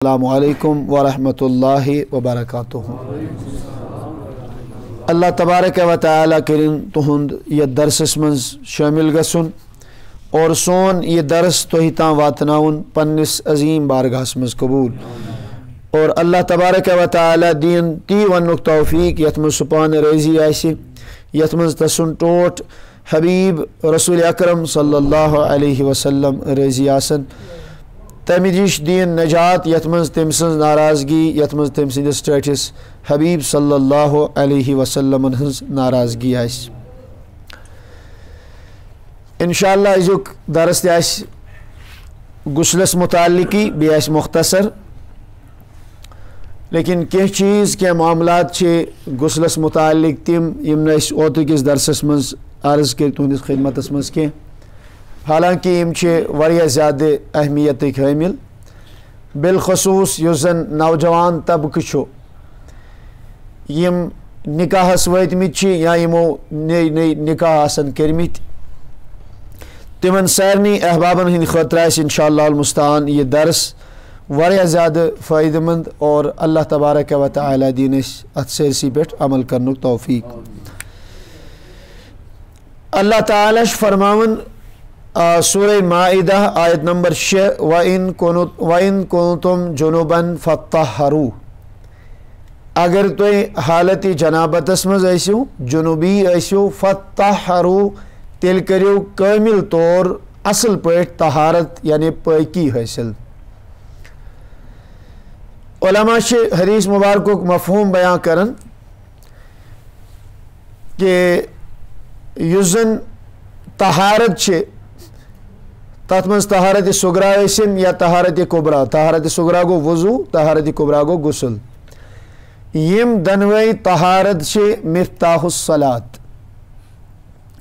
السلام علیکم ورحمۃ اللہ وبرکاتہ۔ اللہ تبارک و تعالیٰ کرن تہند یہ درسس من شامل گسن اور سون یہ درس تہ تام واتناون پنس عظیم بارگاہس مز قبول، اور اللہ تبارک و تعالیٰ دین تی ونک توفیق یت مز سپان رضی آسی، یت مز تسن ٹوٹ حبیب رسول اکرم صلی اللہ علیہ وسلم رضی آسن، تمہ نش دین نجات یت مز تم سن ناراضگی، یت مز تم سندس ٹھٹس حبیب صلی اللہ علیہ وسلم ہز ناراضگی آس۔ انشاءاللہ ازیک درس تہ آس غسلس متعلقی بی آس مختصر، لیکن کی چیز کی معاملات چھ غسلس متعلق تم یم نہ اوترکس درسس مز عرض کر تہندس خدمتس مز کی، حالانکہ یم واریاہ زیادہ اہمیت حامل، بالخصوص یس زن نوجوان طبقہ چھ یم نکاحس وٲتمٕتۍ چھِ یا یمو نئی نکاح آسن کٔرمٕتۍ، تمن سارنی احبابن ہند خاطرٕ آسہِ انشاءاللہ المستعان یہ درس واریاہ زیادہ فائدہ مند، اور اللہ تبارک و تعالیٰ دین اَسہِ اتھ سٲرسٕے پٮ۪ٹھ عمل کرنُک توفیق۔ اللہ تعالیٰ چھُ فرماوان سورہ مائدہ آیت نمبر 6 وَإِن كُنتُم جُنُبًا فَطَّهِّرُوا، اگر تُہۍ حالت جنابتس مز ٲسِو، جنوبی ٲسِو، فَطَّهِّرُوا تیٚلہِ کٔرِو کٲمل طور اصل پٲٹھۍ طہارت یعنی پٲکی حٲصل۔ علماء چھِ حدیث مبارکُک مفہوم بیان کران کہ یُس زن طہارت چھِ تَتھ منٛز طہارت صغرا ٲسِن یا طہارت کبرا، طہارت صغرا گوٚو وضوٗ، طہارت کبرا گوٚو غسل، یم دۄنوَے طہارت چھِ مفتاح الصلاۃ،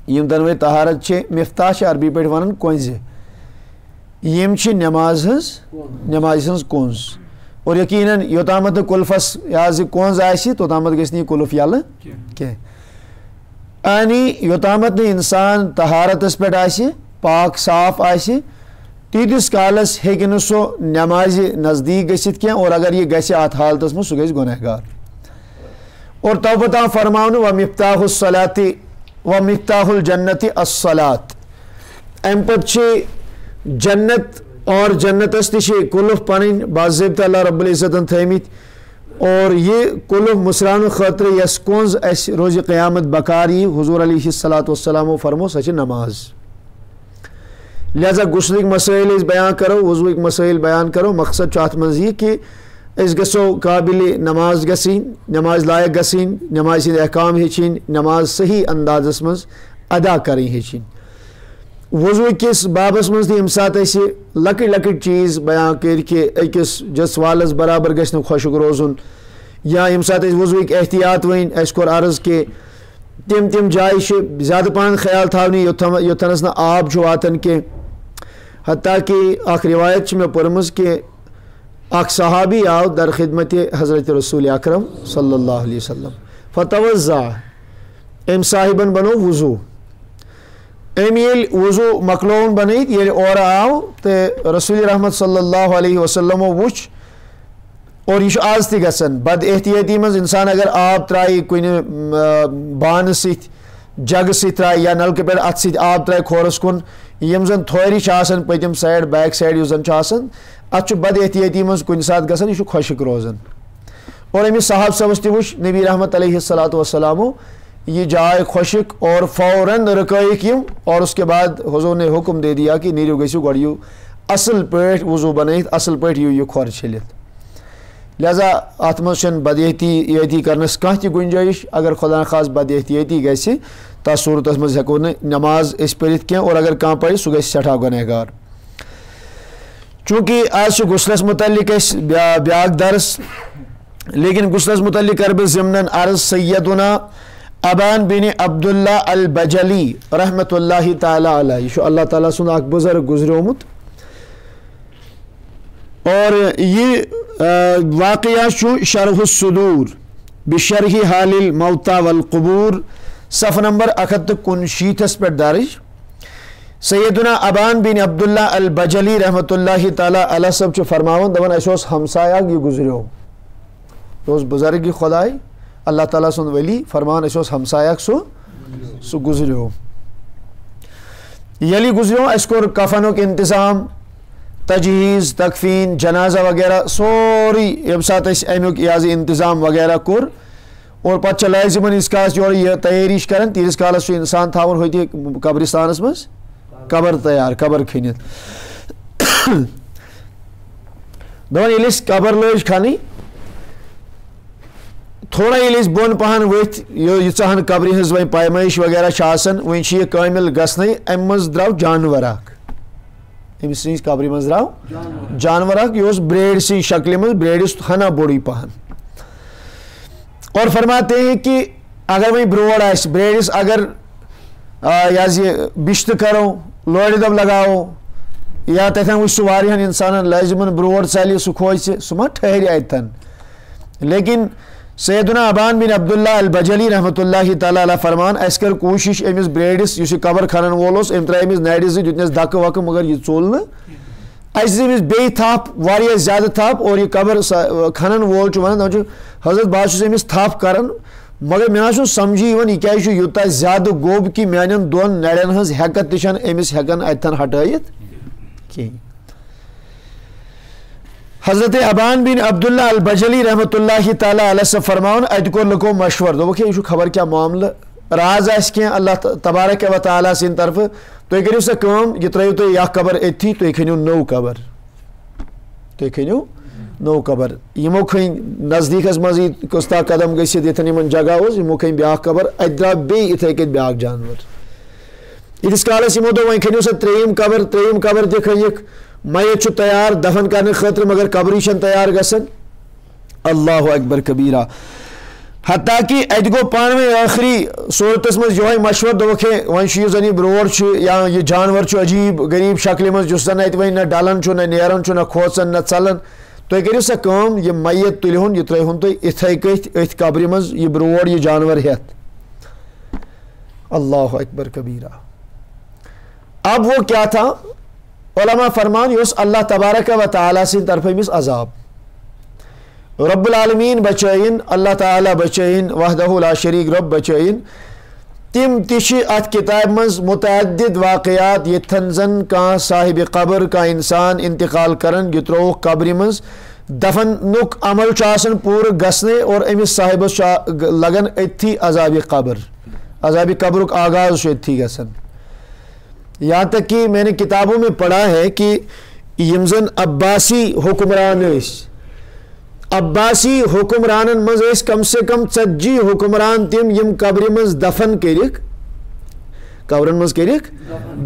یم دۄنوَے طہارت چھِ مفتاح چھِ عربی پٲٹھۍ ونان کۄنٛزِ، یم چھِ نماز ہٕنٛز کۄنٛز، اور یقیناً یوٚتامتھ نہٕ قُلفس یہِ کۄنٛز آسہِ توٚتامتھ گژھِ نہٕ یہِ قُلف یلہٕ کینٛہہ، یعنی یوٚتامتھ نہٕ انسان طہارتس پٮ۪ٹھ آسہِ، پاک صاف آسہِ، تیٖتِس کالس ہیٚکہِ نہٕ سُہ نمازِ نزدیٖک گٔژھِتھ کینٛہہ، اور اگر یہِ گژھِ اتھ حالتس منٛز سُہ گژھِ گۄناہ گار۔ اور توبہ آو فرماونہٕ وَمِفتاحُ الصلاۃِ وَمِفتاحُ الجنتِ الصلاۃ، امہِ پتہٕ چھِ جنت اور جنتس تہِ چھِ قُلف پنٕنۍ باضٲبطہٕ اللہ رب العزتن تھٲمٕتۍ، اور یہ قُلف مُسراونہٕ خٲطرٕ یۄس کۄنٛز اسہِ روزِ قیامت بکار یی، حضور علیہ الصلاۃ والسلامو فرمو سۄ چھِ نماز۔ لہذا غسلٕکۍ مسائل أسۍ بیان کرو، وضوٗہٕکۍ مسائل بیان کرو، مقصد چھُ اتھ منٛز یہِ کہ أسۍ گژھو قابلِ نماز گژھٕنۍ، نماز لایق گژھٕنۍ، نمازِ ہٕنٛدۍ احکام ہیٚچھِنۍ، نماز صحیح اندازس منٛز ادا کرٕنۍ ہیٚچھِنۍ۔ وضوٗ کِس بابس منٛز تہِ ییٚمہِ ساتہٕ أسۍ لۄکٕٹۍ لۄکٕٹۍ چیٖز بیان کٔرۍ کہ أکِس جس والس برابر گژھِ نہٕ خۄشک روزُن، یا ییٚمہِ ساتہٕ أسۍ وضوٗہٕکۍ احتیاط ؤنۍ، اَسہِ کوٚر عرض کہ تِم جایہِ چھِ زیادٕ پہن خیال تھاونہِ یوٚتھنس نہٕ آب چھُ واتان کینٛہہ، حتیٰ کہ اکھ روایت چھِ مےٚ پٔرمٕژ کہ اکھ صحابی آو در خدمت حضرت رسول اکرم صلی اللہ علیہ وسلم فتوضا، أمۍ صاحبن بنوو وضوٗ، أمۍ ییٚلہِ وضوٗ مۄکلووُن بنٲیِتھ ییٚلہِ اورٕ آو تہٕ رسول رحمت صلی اللہ علیہ وسلمو وُچھ، اور یہ آز تہِ گژھان بد احتیاطی منٛز انسان اگر آب ترٛایہِ کُنہِ بانہٕ سۭتۍ، جگہٕ سۭتۍ ترٛایہِ یا نلکہٕ پٮ۪ٹھ اتھٕ سۭتۍ آب ترٛایہِ کھورس کُن، یِم زن تھورِ چھِ آسان پٔتِم سایڈ بیک سایڈ یُس زن چھُ آسان، اتھ چھُ بد احتیاطی منٛز کُنہِ ساتہٕ گژھان، یہِ چھُ خۄشک روزان، اور أمِس صاحب صٲبس تہِ وُچھ نبی رحمت علیہ الصلاۃ والسلامو یہ جائے خۄشک، اور فوراً رُکٲیِکھ یِم، اور اس کے بعد حضور نے حکم دے دیا کہ نیٖرِو گٔژھِو گۄڈٕ یِیِو اصل پٲٹھۍ وضوٗ بنٲیِتھ، اصل پٲٹھۍ یِیِو یہِ کھۄر چھٔلِتھ۔ لہذا اتھ منٛز چھنہٕ بد احتیاطی کرنس کانٛہہ تہِ گُنجٲیِش، اگر خۄدا نخواستہ بد احتیاطی گژھِ تتھ صوٗرتس منٛز ہٮ۪کو نہٕ نماز أسۍ پٔرِتھ کینٛہہ، اور اگر کانٛہہ پرِ سُہ گژھِ سٮ۪ٹھاہ گۄناہ گار۔ چوٗنٛکہِ آز چھُ غسلس متعلق اسہِ بیاکھ درس، لیکن غسلس متعلق کرٕ بہٕ ضمنن عرض سیدنا ابان بن عبداللہ البجلی رحمۃ اللہ تعالیٰ علیہ، یہ چھُ اللہ تعالیٰ سُنٛد اکھ بُزرگ گُزریومُت، اور یہ واقعہ چھُ شرح الصدور بشرح حال الموتى والقبور صفحہ نمبر 169 پٮ۪ٹھ درج، سیدنا ابان بن عبداللہ البجلی رحمۃ اللہ تعالیٰ علیہ صاحب چھ فرماون دپان اس اوس ہمسایہ یہ گزریو اس بزرگ خدائی اللہ تعالیٰ سن ولی فرمان اس اوس ہمسایہ سو گزریو یلی گزریو اس کور کفنک انتظام تجہیز تکفین جنازہ وغیرہ سوری یم سات اس امیک یاز انتظام وغیرہ کور اور پتہ لازمن اس کاس جو یہ تیاری کرن تیس کالس چھ انسان تھاون ہوتی قبرستانس مز قبر تیار قبر کھنت دپان ییٚلہِ أسۍ قبر لٲج کھنٕنۍ تھوڑا ییٚلہِ أسۍ بۄن پہن ؤتھۍ ییٖژاہن قبرِ ہٕنٛز وۄنۍ پیمٲیش وغیرہ چھِ آسان وۄنۍ چھِ یہِ کٲمِل گژھنٕے اَمہِ منٛز درٛاو جانور اکھ أمۍ سٕنٛزِ قبرِ منٛز درٛاو جانور اکھ یہِ اوس برٛیڈِ سٕنٛزِ شکلہِ منٛز برٛیڈِس ہنا بوٚڑٕے پہن اور فرماتے ہیں کہ اگر وۄنۍ برٛوڈ آسہِ برٛیڈِس اگر یہِ حظ یہِ بِشتہٕ کرو لورِ دب لگاوو یا تتھن وٕچھ سُہ واریاہن انسانن لازمن برٛوڈ ژلہِ سُہ کھوژِ سُہ ما ٹھہرِ اتھن لیکن سیدنا ابان بن عبداللہ البجلی رحمۃ اللہ تعالیٰ علیہ فرمان اَسہِ کٔر کوٗشِش أمِس برٛیڈِس یُس یہِ قبر کھنن وول اوس أمۍ ترٛٲے أمِس نرِ زٕ دیُتنس دکہٕ وکہٕ مگر یہِ ژوٚل نہٕ اَسہِ دِژ أمِس بیٚیہِ تھپھ واریاہ زیادٕ تھپھ اور یہِ قبر کھنن وول چھُ ونان دپان چھُ حضرت بہٕ حظ چھُس أمِس تھپھ کران مگر مےٚ نہ چھُنہٕ سمجھی یِوان یہِ کیازِ چھُ یوٗتاہ زیادٕ گوٚب کہِ میانٮ۪ن دۄن نرٮ۪ن ہٕنٛز ہٮ۪کت تہِ چھنہٕ أمِس ہٮ۪کان اتھن ہٹٲیِتھ کِہیٖنۍ حضرت ابان بن عبداللہ البجلی رحمۃ اللہ تعالیٰ علیہ سے فرماون اتہ کوٚر لُکو مشور دوٚپُکھ ہے یہِ چھُ خبر کیٛاہ معاملہٕ راز آسہِ کینٛہہ اللہ تبارک و تعالیٰ سٕنٛدِ طرفہٕ تُہۍ کٔرِو سا کٲم یہِ ترٛٲیِو تُہۍ یہِ اکھ قبر أتھی تُہۍ کھٔنِو نوٚو قبر تُہۍ کھٔنِو نوٚو قبر یِمو کھٔنۍ نزدیٖکس منٛزٕے کٔژتام قدم گٔژھِتھ ییٚتٮ۪ن یِمن جگہ اوس یِمو کھٔنۍ بیاکھ قبر اتہِ درٛاو بیٚیہِ یِتھٕے کٔنۍ بیاکھ جانور ییٖتِس کالس یِمو دوٚپ وۄنۍ کھٔنِو سا ترٛیٚیِم قبر تہِ کھٔنِکھ میت چھُ تیار دفن کرنہٕ خٲطرٕ مگر قبرٕے چھنہٕ تیار گژھان اللہ اکبر کبیرہ حتیٰ کہ اتہِ گوٚو پانہٕ ؤنۍ ٲخری صوٗرتس منٛز یِہوے مشور دوٚپُکھ ہے وۄنۍ چھُ یُس زن یہِ برٛوڈ چھُ یا یہِ جانور چھُ عجیٖب غریٖب شکلہِ منٛز یُس زن اتہِ وۄنۍ نہ ڈلان چھُ نہ نیران چھُ نہ کھوژان نہ ژلان تُہۍ کٔرِو سا کٲم یہِ میت تُلہون یہِ ترٛٲیہون تُہۍ یِتھٕے کٔنۍ أتھۍ قبرِ منٛز یہِ برٛوڈ یہِ جانور ہٮ۪تھ اللہ اکبر کبیرہ اب وہ کیا تھا علماء فرمان یہ اللہ تبارک و تعالیٰ سٕنٛدِ طرفہٕ أمِس عذاب رب العالمین بچٲیِن اللہ تعالیٰ بچٲیِن وحدہ لا شریٖک رب بچٲیِن تِم تہِ چھِ اتھ کِتابہِ منٛز متعدد واقعات ییٚتھن زن کانٛہہ صاحبِ قبر کانٛہہ انسان انتقال کران یہِ ترٛووُکھ قبرِ منٛز دفنُک عمل چھُ آسان پوٗرٕ گژھنَے اور أمِس صاحبس چھُ لگان أتھی عذابِ قبرُک آغاز چھُ أتھی گژھان یہاں تک کہ میں نے کتابوں میں پڑھا ہے کہ یم زن عباسی حکمران عباسی حکمرانن مز کم سے کم 40 حکمران تم یم قبر مز دفن کرک قبرن مز کرک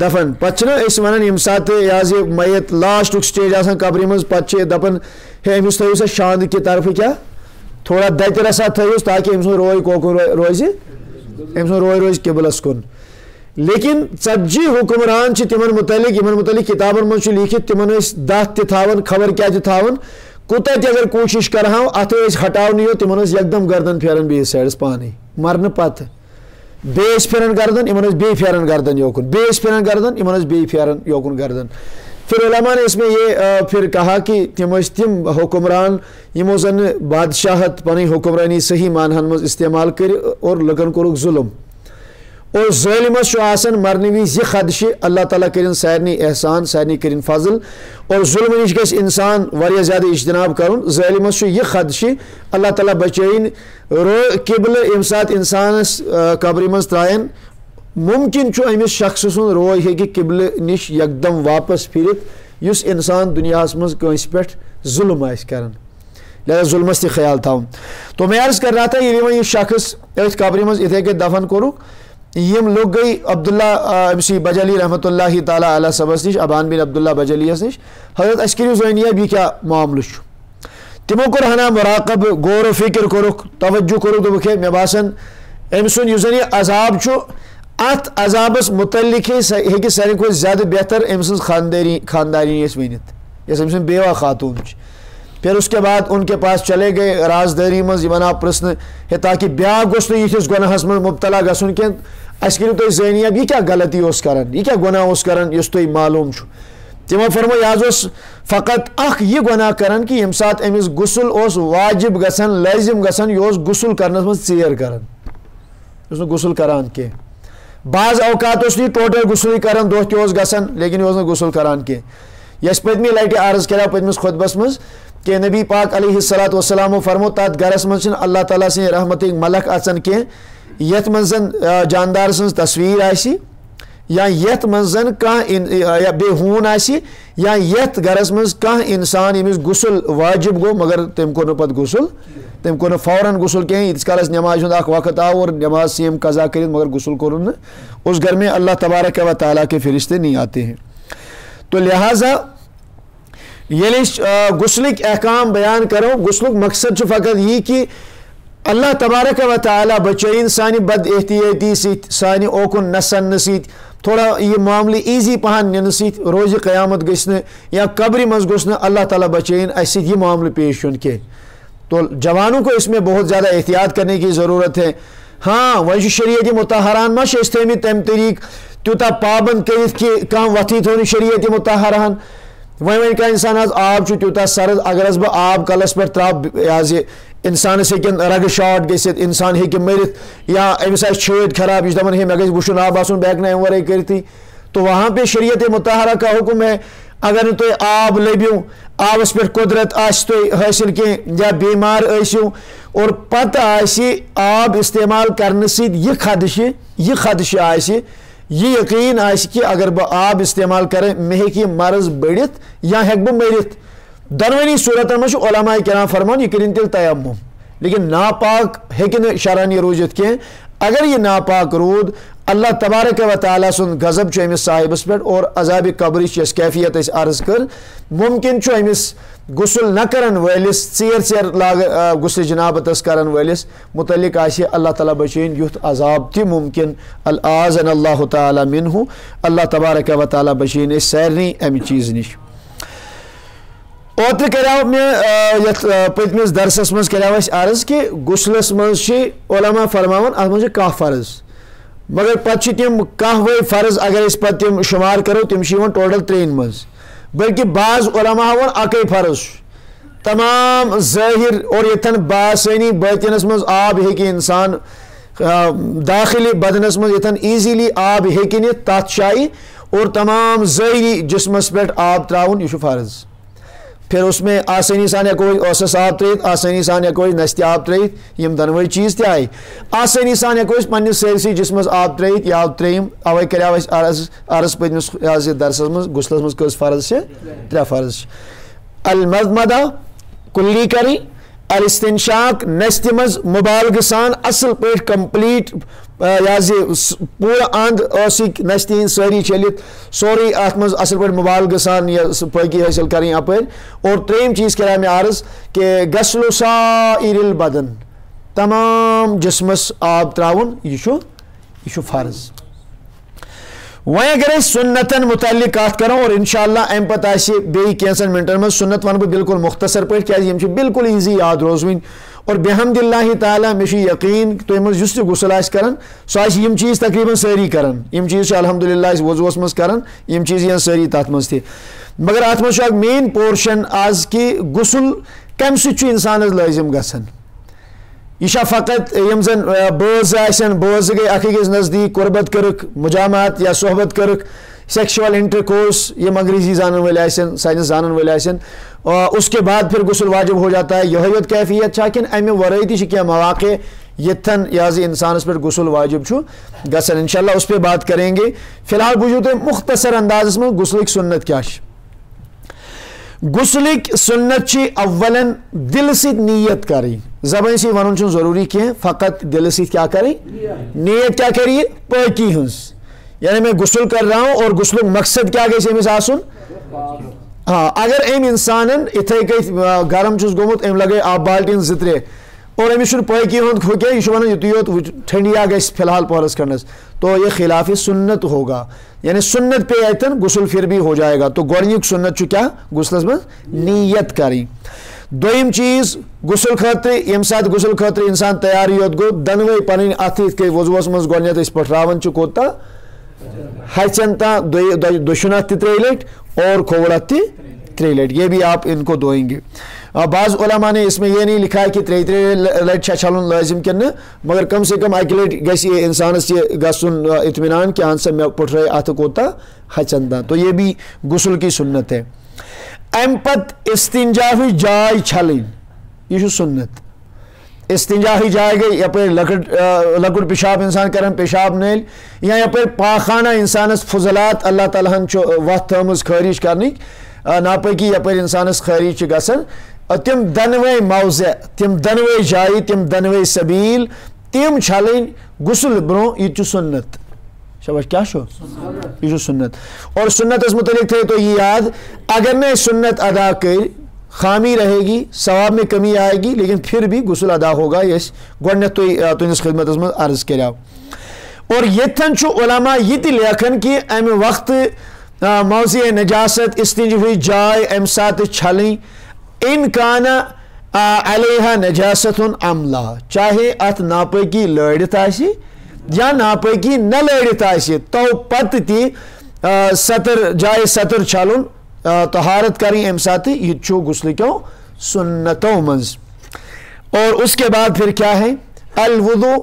دفن پتہ اس ونان یم سات یہ میت لاسٹ سٹیج آسان قبر مز پتہ دپان ہے امس تھو سا شاند کی طرف کیا تھوڑا دتہ رسا تھوس تاکہ ام سن روے کوکن روزِ ام سن روز قبلس کن لیکن 40 حکمران تمن متعلق کتابن مجھ لکھت تمن دت تھاون خبر کیا تھاون کوتاہ تہ اگر کوشش کرہو ات ہٹاؤن یو تمن یکدم گردن پھیران بیس سائڈس پانے مرنے پتہ بیس پھیران گردن ان بی پھیران گردن یوکن بیس پھیران گردن ان بی پھیران یوکن گردن پھر علماء نے اس میں یہ پھر کہا کہ تم حکمران یمو زن بادشاہت پنی حکمرانی صحیح معنہن مز استعمال کر اور لکن کورک ظلم اور ظالمس چھُ آسان مرنہٕ وِزِ یہِ خدشہِ اللہ تعالیٰ کٔرِنۍ سارنٕے احسان سارنٕے کٔرِنۍ فضل اور ظلمہٕ نِش گژھِ اِنسان واریاہ زیادٕ اجتناب کرُن ظالمس چھُ یہِ خدشہِ اللہ تعالیٰ بچٲیِن قبلہٕ ییٚمہِ ساتہٕ اِنسانس قبرِ منٛز ترٛایَن مُمکِن چھُ أمِس شخصہٕ سُنٛد روے ہیٚکہِ قبلہٕ نِش یکدم واپس پھِرِتھ یُس اِنسان دُنیاہس منٛز کٲنٛسہِ پٮ۪ٹھ ظُلم آسہِ کران لہذا ظلمس تہِ خیال تھاوُن تو میں عرض کر رہا تھا ییٚلہِ وۄنۍ یہِ شخص أتھۍ قبرِ منٛز یِتھٕے کٔنۍ دفن کوٚرُکھ یم لوگ گئی عبداللہ امسی بجلی رحمۃ اللہ تعالیٰ علیہ صبس نش ابان بن عبداللہ بجلیس نش حضرت اس کٔرِو زٲنِیا یہِ کیٛاہ معاملہٕ چھُ تِمو کوٚر ہنا مراقب غور و فکر کوٚرُکھ توجہ کوٚرُکھ دوٚپُکھ ہے مےٚ باسان أمۍ سُنٛد یُس زن یہِ عذاب چھُ اتھ عذابس متعلق ہیٚکہِ ساروی کھۄتہٕ زیادٕ بہتر أمۍ سٕنٛز خاندارنی أسۍ ؤنِتھ یۄس أمۍ سٕنٛز بیوا خاتوٗن چھِ پھر اس کے بعد ان کے پاس چلے گئے رازداری مز یمن آو پرسن ہے تاکہ بیاکھ گوٚژھ نہٕ یِتھِس گۄناہس منٛز مبتلا گژھُن کینٛہہ اَسہِ کٔرِو تُہۍ زٲنِیاب یہِ کیٛاہ غلطی اوس کران یہِ کیٛاہ گۄناہ اوس کران یُس تۄہہِ معلوٗم چھُ تِمو فرمو یہِ حظ اوس فقط اکھ یہِ گۄناہ کران کہ ییٚمہِ ساتہٕ أمِس غسل اوس واجب گژھان لٲزم گژھان یہِ اوس غسل کرنس منٛز ژیر کران یہِ اوس نہٕ غسل کران کینٛہہ بعض اوقات اوس نہٕ یہِ ٹوٹل غسلٕے کران دۄہ تہِ اوس گژھان لیکن یہِ اوس نہٕ غسل کران کینٛہہ یۄس پٔتمہِ لٹہِ عرض کریو پٔتمِس خطبس منٛز کہ نبی پاک علیہ الصلاۃ والسلامو فرمو تتھ گرس منٛز چھِنہٕ اللہ تعالیٰ سٕنٛدِ رحمتٕکۍ ملک اژان کینٛہہ یتھ منٛز زن جاندار سٕنٛز تصویر آسہِ یا یتھ منٛز زن کانٛہہ بیٚیہِ ہوٗن آسہِ یا یتھ گرس منٛز کانٛہہ انسان ییٚمِس غسل واجب گوٚو مگر تٔمۍ کوٚر نہٕ پتہٕ غسل تٔمۍ کوٚر نہٕ فوراً غسل کینٛہہ ییٖتِس کالس نٮ۪مازِ ہُنٛد اکھ وقت آو اور نٮ۪ماز ژھٕنۍ قضا کٔرِتھ مگر غسل کوٚرُن نہٕ اس گھر میں اللہ تبارک و تعالیٰ کے فرشتے نہیں آتے ہیں تو لہٰذا ییٚلہِ أسۍ غسلٕکۍ احکام بیان کرو غسلُک مقصد چھُ فقط یی کہ اللہ تبارک و تعالیٰ بچٲیِن سانہِ بد احتیٲطی سۭتۍ سانہِ اوکُن نہ سننہٕ سۭتۍ تھوڑا یہ معاملہ ایزی پہن نِنہٕ سۭتۍ روزِ قیامت گژھِ نہٕ یا قبرِ منٛز گوٚژھ نہٕ اللہ تعالیٰ بچٲیِن اَسہِ سۭتۍ یہ معاملہ پیش یُن کینٛہہ تو جوانوں کو اس میں بہت زیادہ احتیاط کرنے کی ضرورت ہے ہاں وۄنۍ چھُ شریعت مطہران ما چھِ أسۍ تھٲمٕتۍ تَمہِ طریٖقہٕ تیوٗتاہ پابنٛد کٔرِتھ کہ کانٛہہ وَتھٕے تھوٚو نہٕ شریعت مطہرہن وۄنۍ کانٛہہ اِنسان حظ آب چھُ تیوٗتاہ سرد اگر حظ بہٕ آب کلس پٮ۪ٹھ ترٛاوٕ یہِ حظ یہِ اِنسانس ہیٚکن رگہٕ شاٹ گٔژھِتھ اِنسان ہیٚکہِ مٔرِتھ یا أمِس آسہِ چھٲتۍ خراب یہِ چھُ دپان ہے مےٚ گژھِ وُشُن آب آسُن بہٕ ہٮ۪کہٕ نہٕ اَمہِ ورٲے کٔرِتھٕے تو وہاں پہ شریعت مطہرہ کا حکم ہے اگر نہٕ تُہۍ آب لٔبِو آبس پٮ۪ٹھ قدرت آسہِ تۄہہِ حٲصِل کینٛہہ یا بیمار ٲسِو اور پتہٕ آسہِ آب استعمال کرنہٕ سۭتۍ یہِ خدشہِ آسہِ یہ یقین آسہِ کہ اگر بہٕ آب استعمال کرٕ مےٚ ہیٚکہِ یہِ مرض بٔڑِتھ یا ہٮ۪کہٕ بہٕ مٔرِتھ دۄنوٕنی صوٗرتن منٛز چھُ علماء کرام فرمان یہِ کٔرِنۍ تیٚلہِ تیمُم لیکن ناپاک ہیٚکہِ نہٕ شرعن یہِ روٗزِتھ کینٛہہ اگر یہِ ناپاک روٗد اللہ تبارک و تعالیٰ سُنٛد غضب چھُ أمِس صاحبس پٮ۪ٹھ اور عذابِ قبرٕچ یۄس کیفیت أسۍ عرض کٔر مُمکِن چھُ أمِس غسل نہ کرن وٲلِس ژیر غسلِ جنابتس کرن وٲلِس متعلق آسہِ اللہ تعالیٰ بچٲیِن یُتھ عذاب تہِ مُمکِن اعاذنا اللہ تعالیٰ منہُ اللہ تبارک و تعالیٰ بچٲیِن أسۍ سارنٕے امہِ چیٖزٕ نِش اوترٕ کریو مےٚ یتھ پٔتمِس درسس منٛز کریو اَسہِ عرض کہ غسلس منٛز چھِ علما فرماوان اتھ منٛز چھِ کاہ فرض مگر پتہٕ چھِ تِم کاہوے فرض اگر أسۍ پتہٕ تِم شُمار کرو تِم چھِ یِوان ٹوٹل 3 منٛز بلکہ بعض علما ووٚن اکے فرض چھُ تمام ظٲہر اور یتھن باسٲنی باطنس منٛز آب ہیٚکہِ انسان داخلی بدنس منٛز یتھن ایزیلی آب ہیٚکہِ نِتھ تتھ جایہِ اور تمام ظٲہری جسمس پٮ۪ٹھ آب تراوُن یہِ چھُ فرض پھر اس میں آسانی سان ہٮ۪کو اوسس آب ترٲیِتھ آسانی سان ہٮ۪کو أسۍ نستہِ آب ترٲیِتھ یِم دۄنوَے چیٖز تہِ آیہِ آسٲنی سان ہٮ۪کو أسۍ پننِس سٲرسٕے جسمس آب ترٲیِتھ یہِ آو ترٛیٚیِم اَوَے کریو اَسہِ عرض پٔتمِس یہِ درسس منٛز غسلس منٛز کٔژ فرض چھِ 3 فرض چھِ المضمضہ کُلی کرٕنۍ الاستنشاق نستہِ منٛز مُبالغہٕ سان اصل پٲٹھۍ کمپلیٖٹ یہِ حظ یہِ پوٗرٕ انٛد ٲسٕکۍ نستہِ ہِنٛدۍ سٲری چھٔلِتھ سورُے اتھ منٛز اصل پٲٹھۍ مُبالغہٕ سان یہِ پٲقی حٲصِل کرٕنۍ اپٲرۍ اور 3یم چیٖز کریو مےٚ عرض کہ غسلُ سائر البدن تمام جسمس آب تراوُن یہِ چھُ فرض وۄنۍ اگر أسۍ سُنتن متعلق کتھ کرو اور انشاءاللہ امہِ پتہٕ آسہِ بیٚیہِ کینٛژن منٹن منٛز سُنت ونہٕ بہٕ بالکل مختصر پٲٹھۍ کیازِ یِم چھِ بالکل ایزی یاد روزوٕنۍ اور بحمد اللہ تعالیٰ مےٚ چھُ یقیٖن تُہۍ منٛز یُس تہِ غسل آسہِ کران سُہ آسہِ یِم چیٖز تقریٖبن سٲری کران یِم چیٖز چھِ الحمدللہ أسۍ وضوٗوس منٛز کران یِم چیٖز یِن سٲری تتھ منٛز تہِ مگر اتھ منٛز چھُ اکھ مین پورشن آز کہِ غسل کمہِ سۭتۍ چھُ انسانس لٲزم گژھان یہ چھا فقط یم زن بٲژ آسن بٲژ گٔے اکھ أکِس نزدیٖک قربت کٔرٕکھ مجامات یا صحبت کٔرٕکھ سیکشول انٹرکورس یم انگریزی زانن وٲلۍ آسن سائنس زانن وٲلۍ آسن اس کے بعد پھر غسل واجب ہو جاتا ہے یہے یوت کیفیت چھا کِنہٕ امہِ ورٲے تہِ چھِ کینٛہہ مواقع یتھن یہِ حظ انسانس پٮ۪ٹھ غسل واجب چھُ گژھان انشاءاللہ اس پہ بات کریں گے فی الحال بوٗزِو تُہۍ مختصر اندازس منٛز غسلٕکۍ سُنت کیٛاہ چھِ غسلٕکۍ سُنت چھِ اولن دلہٕ سۭتۍ نیت کرٕنۍ زبٲنۍ سۭتۍ ونُن چھُنہٕ ضروٗری کینٛہہ فقط دلہٕ سۭتۍ کیٛاہ کرٕنۍ نیت کیٛاہ کرِ یہِ پٲکی ہٕنٛز یعنی میں غسل کر رہا ہوں اور غسلُک مقصد کیٛاہ گژھِ أمِس آسُن ہاں اگر أمۍ انسانن یِتھٕے کٔنۍ گرم چھُس گوٚمُت أمۍ لگٲے آب بالٹیٖن 2-3 اور أمِس چھُنہٕ پٲکی ہُنٛد ہُہ کینٛہہ یہِ چھُ ونان یُتُے یوت ٹھنڈیا گژھِ فی الحال پورس کھنڈس تو یہ خلاف سنت ہوگا یعنی سنت پہ اتن غسل پھر بھی ہو جائے گا تو گۄڈنیُک سنت چھُ کیٛاہ غسلس منٛز نیت کرٕنۍ دویم چیز غسل خاطر یم سات غسل خاطر انسان تیار یوت گو دنوے پن اتھ کے وضوس مز گۄڈنیتھ أسۍ پٹھراوان چھِ کوتہ ہچن تا دشنت تہ 3 لٹ اور کھوڑت تہ 3 لٹ. یہ بھی آپ ان کو دھوئیں گے. بعض علماء نے اس میں یہ نہیں لکھا ہے کہ 3 لٹ چھلن لازم کنہ مگر کم سے کم اکہ لٹ گژھِ انسانس یہ گژھن اطمینان کہ اہن سا مے پٹھرٲے اتھ کوتہ ہچن تا. تو یہ بھی غسل کی سنت ہے. ام پت استنجاہی جائے چھلن یہ سنت. استنجاہی جائے گئی یپر لکٹ پیشاب انسان کران پیشاب نیل یا یپر پاخانہ انسانس فضلات اللہ تعالیٰ ہن وتھ تھٲمٕژ خٲرج کرنک ناپٲکی یپر انسانس خٲرج چھِ گژھان تم دنوے موضع تم دنوے جائے تم دنوے سبیل تم چھلن غسل برو یہ سنت. شباش کیا چھو یہ سنت. اور سنت متعلق تھے تو یہ یاد اگر نے سنت ادا کر خامی رہے گی ثواب میں کمی آئے گی لیکن پھر بھی غسل ادا ہوگا. یہ گۄڈنیتھ تہندس خدمت من عرض کرو. اور یتھن علماء یہ تہ لیکھن کہ امہ وقت موضع نجاست استنجائی جائے ام سات چھلیں ان کان علیہ نجاست عملہ چاہے ات ناپاکی لڑت آسی یا ناپاکی نہ لڑت آسی تو پتہ تہ سطر جائے سطر چھلن طہارت کریں ام سات یہ چھو غسل کیوں سنتوں منز. اور اس کے بعد پھر کیا ہے الوضو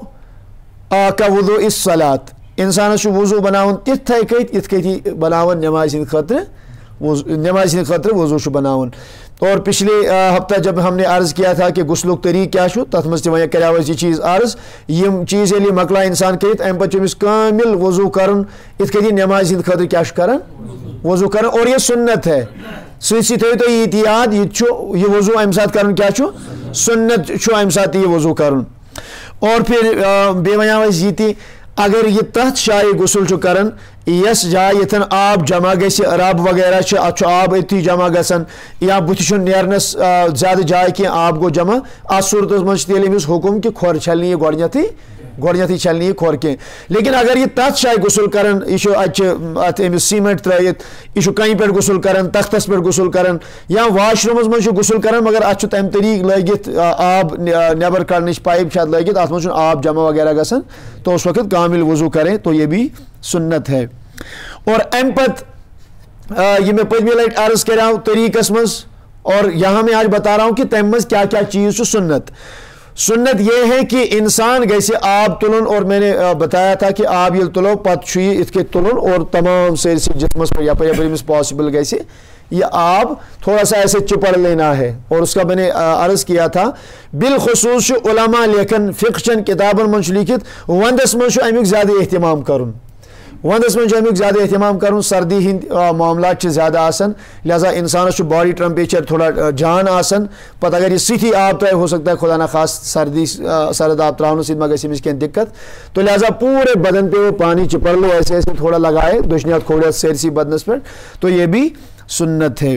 کا وضو الصلاۃ انسانس وضو بناون تتھے کت یتھ کتھ بناون نماز ہند خاطر وضو بناون. اور پچھلے ہفتہ جب ہم نے عرض کیا تھا کہ غسلک طریق کیا چھو تتھ مز تہ کرو یہ چیز عرض یم چیز یلی مکلا انسان کرت ام پتہ چھُ کامل وضو کرن یتھ کتھ نماز ہند خاطر کیا کرن وضو کرن. اور یہ سنت ہے سی تھو تو یہ یاد یہ وضو ام سات کرن کیا چھو سنت چھو ام سات یہ وضو کرن. اور پھر بے ونیاو یہ تہ اگر یہ تتھ جائے غسل چھو کرن یس جائے یتن آب جمع گژھِ رب وغیرہ ات آب اتھی جمع گژھان یا بُتھِ چھُنہٕ نیرنس زیادہ جائے کہ آب گو جمع ات صورتس منٛز چھُ تیٚلہِ أمِس حکم کہ کھۄر چھلنہِ یہ گۄڈنیتھٕے چھلنہِ یہ کھۄر کینٛہہ. لیکن اگر یہ تتھ جائے غسل کران یہ ات أمِس سیمنٹ ترٲیِتھ یہ کنہِ پٮ۪ٹھ غسل کران تختس پٮ۪ٹھ غسل کران یا واش رومس منٛز چھُ غسل کران مگر ات تمہِ طریقہٕ لٲگِتھ آب نیبر کڑنٕچ پایپ چھِ ات لٲگِتھ ات منٛز چھُنہٕ آب جمع وغیرہ گژھان تو اس وقت کامل وضو کریں تو یہ بھی سنت ہے. اور ام پت یہ میں پتمی لٹ عرض کراؤ طریقس مز اور یہاں میں آج بتا رہا ہوں کہ تم مز کیا کیا چیز سنت. سنت یہ ہے کہ انسان گیسے آب تلن اور میں نے بتایا تھا کہ آب یل تلو پت ات کے تلن اور تمام سیرسی جسمس پر یپر پاسبل گیسے یہ آب تھوڑا سا ایسے چپڑ لینا ہے. اور اس کا میں نے عرض کیا تھا بالخصوص علماء لیکن فقہ چن کتابن من لکھت وندس من امیک زیادہ اہتمام کرن وندس من امیک زیادہ اہتمام کرن سردی ہند معاملات زیادہ آسن لہذا انسانس باڈی ٹمپریچر تھوڑا جان آسن پتہ اگر یہ سیٹھی آب ترائے ہو سکتا ہے خدا نخواست سرد آب تراؤن سۭتۍ ما گژھِ أمِس کینٛہہ دقت تو لہذا پورے بدن پہ وہ پانی چپڑ لو ایسے ایسے تھوڑا لگائے دشنیات کھوڑیات سیرسی بدنس پہ تو یہ بھی سنت ہے.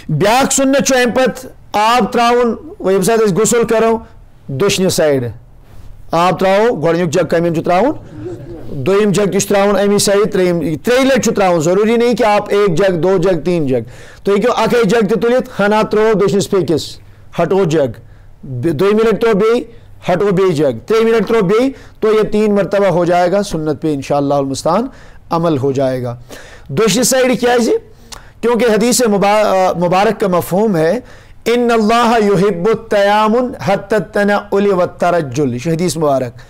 بیاکھ سنت ام پت آب تراؤن یم سات غسل کرو دشنہِ سائڈ آب تراؤ گۄڈنیُک جگ کمین تراؤن دویم جگ تہ تراؤن امی سائڈ ترٛیٚیہِ لٹہِ چھُ تراؤن ضروری نہیں کہ آپ 1 جگ 2 جگ 3 جگ تو ہیٚکِو اکے جگ تہ تُلِتھ ہنا ترٛوو دشنس پھیٚکِس ہٹو جگ دویمہِ لٹہِ ترٛوو بیٚیہِ ہٹو بیٚیہِ جگ ترٛیٚیمہِ لٹہِ ترٛوو بیٚیہِ تو یہ 3 مرتبہ ہو جائے گا سنت پہ انشاءاللہ المستعان عمل ہو جائے گا. دشنہِ سائڈ کیازِ کیونکہ حدیث مبارک کا مفہوم ہے ان اللہ یحب التیامن حتی التنعل والترجل یہ حدیث مبارک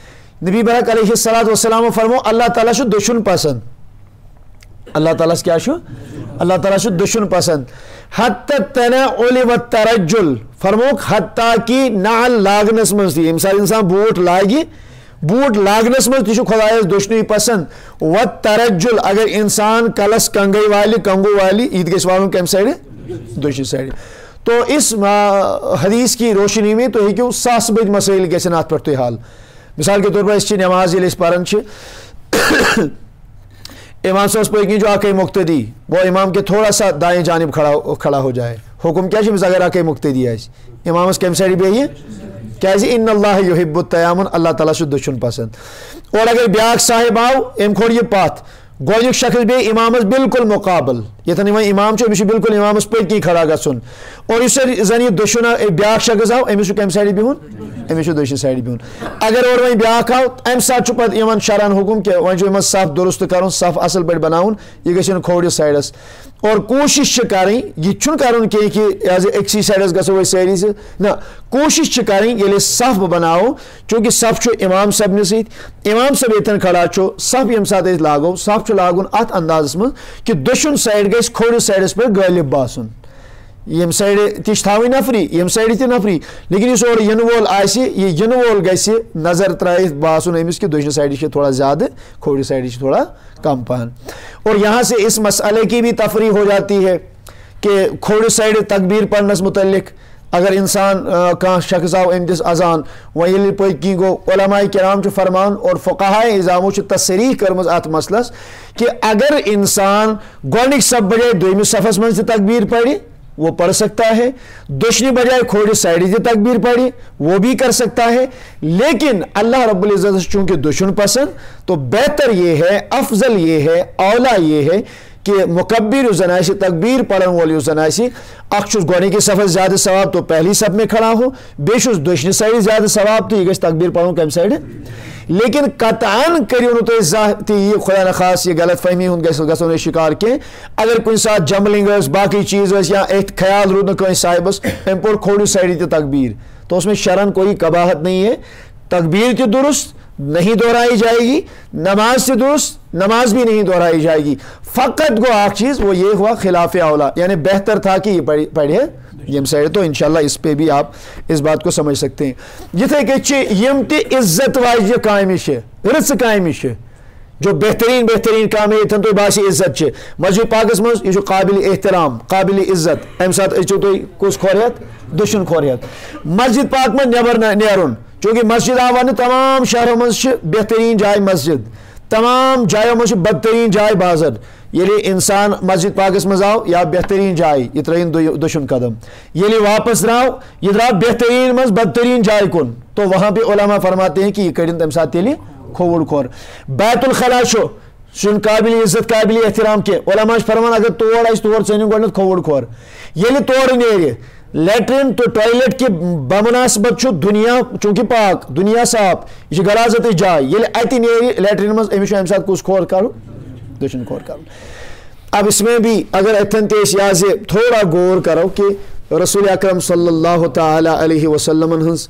نبی برک علیہ الصلوۃ والسلام فرمو اللہ تعالیٰ چھُ دشن پسند اللہ تعالیٰ کیا چھُ اللہ تعالیٰ چھُ دشن پسند حتی التنعل والترجل فرموک حتیٰ کہ نعل لاگنس منٛز تہِ ییٚمہِ ساتہٕ انسان بوٗٹھ لاگہِ بوٹ لاگنس مز تہ خدایس دشنوی پسند و ترجل اگر انسان کلس کنگئی والہِ کنگو والی یہ گژھِ والُن کمہِ سایڈِ دشنہِ سایڈِ. تو اس حدیث کی روشنی میں تو ہیٚکِو ساس بٔدۍ مسائل گژھن اتھ پٮ۪ٹھ تُہۍ حل. مثال کے طور پر اس نماز ییٚلہِ أسۍ پران چھِ امام صاحب پٔتۍ کِنۍ چھُ اکھے مقتدی وہ امام کے تھوڑا سا دائیں جانب کھڑا ہو جائے حکم کیا چھُ اگر اکھے مقتدی آسہِ امامس کمہِ سایڈِ بیٚہہِ کیازِ ان اللہ یحب التیامن اللہ تعالیٰ چھُ دشن پسند. اور اگر بیاکھ صاحب آو ام کھوڑ یہ پتھ گۄڈنیُک شخص بیٚیہِ اِمامَس بالکل مُقابل ییٚتٮ۪ن وۄنۍ اِمام چھُ أمِس چھُ بالکل اِمامَس پٔتۍ کھڑا گژھُن اور یُس زَن یہِ دٔچھُن بیٛاکھ شخص آو أمِس چھُ کَمہِ سایڈٕ بِہُن أمِس چھُ دٔچھِنۍ سایڈٕ بِہُن اگر اورٕ وۄنۍ بیٛاکھ آو اَمہِ ساتہٕ چھُ پَتہٕ یِوان شرعن حُکُم کہِ وۄنۍ چھُ یِمن صف دُرُست کَرُن صف اَصٕل پٲٹھۍ بَناوُن یہِ گژھِ یُن کھوورِ سایڈَس اور کوٗشِش چھِ کَرٕنۍ یہِ چھُنہٕ کَرُن کینٛہہ کہِ یہِ حظ أکسٕے سایڈَس گژھو أسۍ سٲری نہ کوٗشِش چھِ کَرٕنۍ ییٚلہِ أسۍ صف بَناوو چوٗنٛکہِ صف چھُ اِمام صٲبنہِ سۭتۍ اِمام صٲب ییٚتٮ۪ن کھڑا چھُ صف ییٚمہِ ساتہٕ أسۍ لاگو صف چھُ لاگُن اَتھ اندازَس منٛز کہِ دٔچھُن سایڈ گژھِ کھوورِ سایڈَس پٮ۪ٹھ غٲلِب باسُن ییٚمہِ سایڈٕ تہِ چھِ تھاوٕنۍ نفری ییٚمہِ سایڈٕ تہِ نفری لیکن یُس اورٕ یِنہٕ وول آسہِ یہِ یِنہٕ وول گژھِ نظر ترٛٲیِتھ باسُن أمِس کہِ دٔچھنہِ سایڈٕ چھِ تھوڑا زیادٕ کھوورِ سایڈٕ چھِ تھوڑا کم پہن اور یہاں سے اس مسئلے کی بھی تفریح ہو جاتی ہے کہ کھوورِ سایڈٕ تکبیر پڑھنس متعلق اگر انسان کانٛہہ شخص آو أمۍ دِژ اذان وۄنۍ ییٚلہِ پٔتۍ کِنۍ گوٚو علماء کرام چھُ فرمان اور فقہاء اِظامو چھِ تصریح کٔرمٕژ اَتھ مسلس کہ اگر انسان گۄڈنِکۍ صف بجاے دوٚیمِس صفس منٛز تہِ تکبیر پرِ وہ پڑھ سکتا ہے دشنی بجائے کھوورِ سائڈ سے تکبیر پڑھی وہ بھی کر سکتا ہے لیکن اللہ رب العزت چونکہ دشن پسند تو بہتر یہ ہے افضل یہ ہے اولا یہ ہے کہ مکبر یُس زن آسہِ تکبیر پڑھن وول یُس زن آسہِ اکھ چھُس گۄڈنِکِس صفس زیادٕ ثواب تو پہلی صف میں کھڑا ہو بیٚیہِ چھُس دٔچھنہِ سایڈٕ زیادٕ ثواب تو یہِ گژھِ تکبیر پڑھُن کمہِ سایڈٕ لیکن قطعاً کٔرِو نہٕ تُہۍ زانٛہہ تہِ یہِ خۄدا نخواست یہِ غلط فہمی ہُنٛد گژھو نہٕ شِکار کینٛہہ اگر کُنہِ ساتہٕ جمبلِنٛگ ٲس باقٕے چیٖز ٲسۍ یا أتھۍ خیال روٗد نہٕ کٲنٛسہِ صاحبس أمۍ پوٚر کھوورِ سایڈٕ تہِ تکبیر تو اس میں شرعن کوئی قباحت نہیں ہے تکبیر تہِ درست نہیں دہرائی جائے گی نماز سے درست نماز بھی نہیں دہرائی جائے گی فقط گو ایک چیز وہ یہ ہوا خلاف اولا یعنی بہتر تھا کہ یہ پڑھے یم سائڈ تو انشاءاللہ اس پہ بھی آپ اس بات کو سمجھ سکتے ہیں جتھے کہ یم تی عزت واجہ کامہ رٕژ کامہ جو بہترین کام یتن تو باسی عزت مسجد پاکس مز یہ قابل احترام قابل عزت ام سات اچو تو کس کھوریت دشن کھوریت مسجد پاک من نبر نیرن چونکہ مسجد آو تمام شہروں مز بہترین جائے مسجد تمام جایوں مز بدترین جائے بازر یلی انسان مسجد پاکس مز آو یا بہترین جائے یہ ترین دشن قدم یلی واپس درو یہ درو بہترین مز بدترین جائے کن تو وہاں پہ علماء فرماتے ہیں کہ یہ کڑن تم ساتھ تیلی کھوور کھور بیت الخلا سن قابل عزت قابل احترام کی علماء فرمان اگر تور آس تور ژھنِو گۄڈنٮ۪تھ کھوور کھور ییٚلہِ تورٕ نیرِ لیٹرین تو ٹوائلٹ کی بمناسبت دنیا چونکہ پاک دنیا صاف یہ غلازت جائے ییٚلہِ اتہِ نیرِ لیٹرین مز أمِس چھُ اَمہِ ساتہٕ کُس کھور کَرُن دشن کھور کرُن اب اس میں بھی اگر اتن تیس یہاں سے تھوڑا غور کرو کہ رسول اکرم صلی اللہ تعالی علیہ وسلم ہنز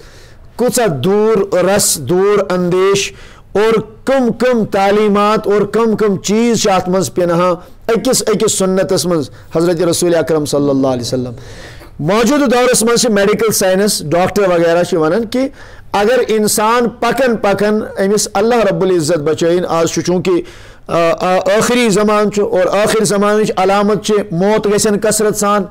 کچھ دور رس دور اندیش اور کم تعلیمات اور کم چیز ات مز پنہا اکس سنتس مز حضرت رسول اکرم صلی اللہ علیہ وسلم موجودہ دورس مز میڈیکل سائنس ڈاکٹر وغیرہ ونان کہ اگر انسان پکن امس اللہ رب العزت بچائن آج چونکہ آخری زمان اور آخر زمان علامت موت گھن کثرت سان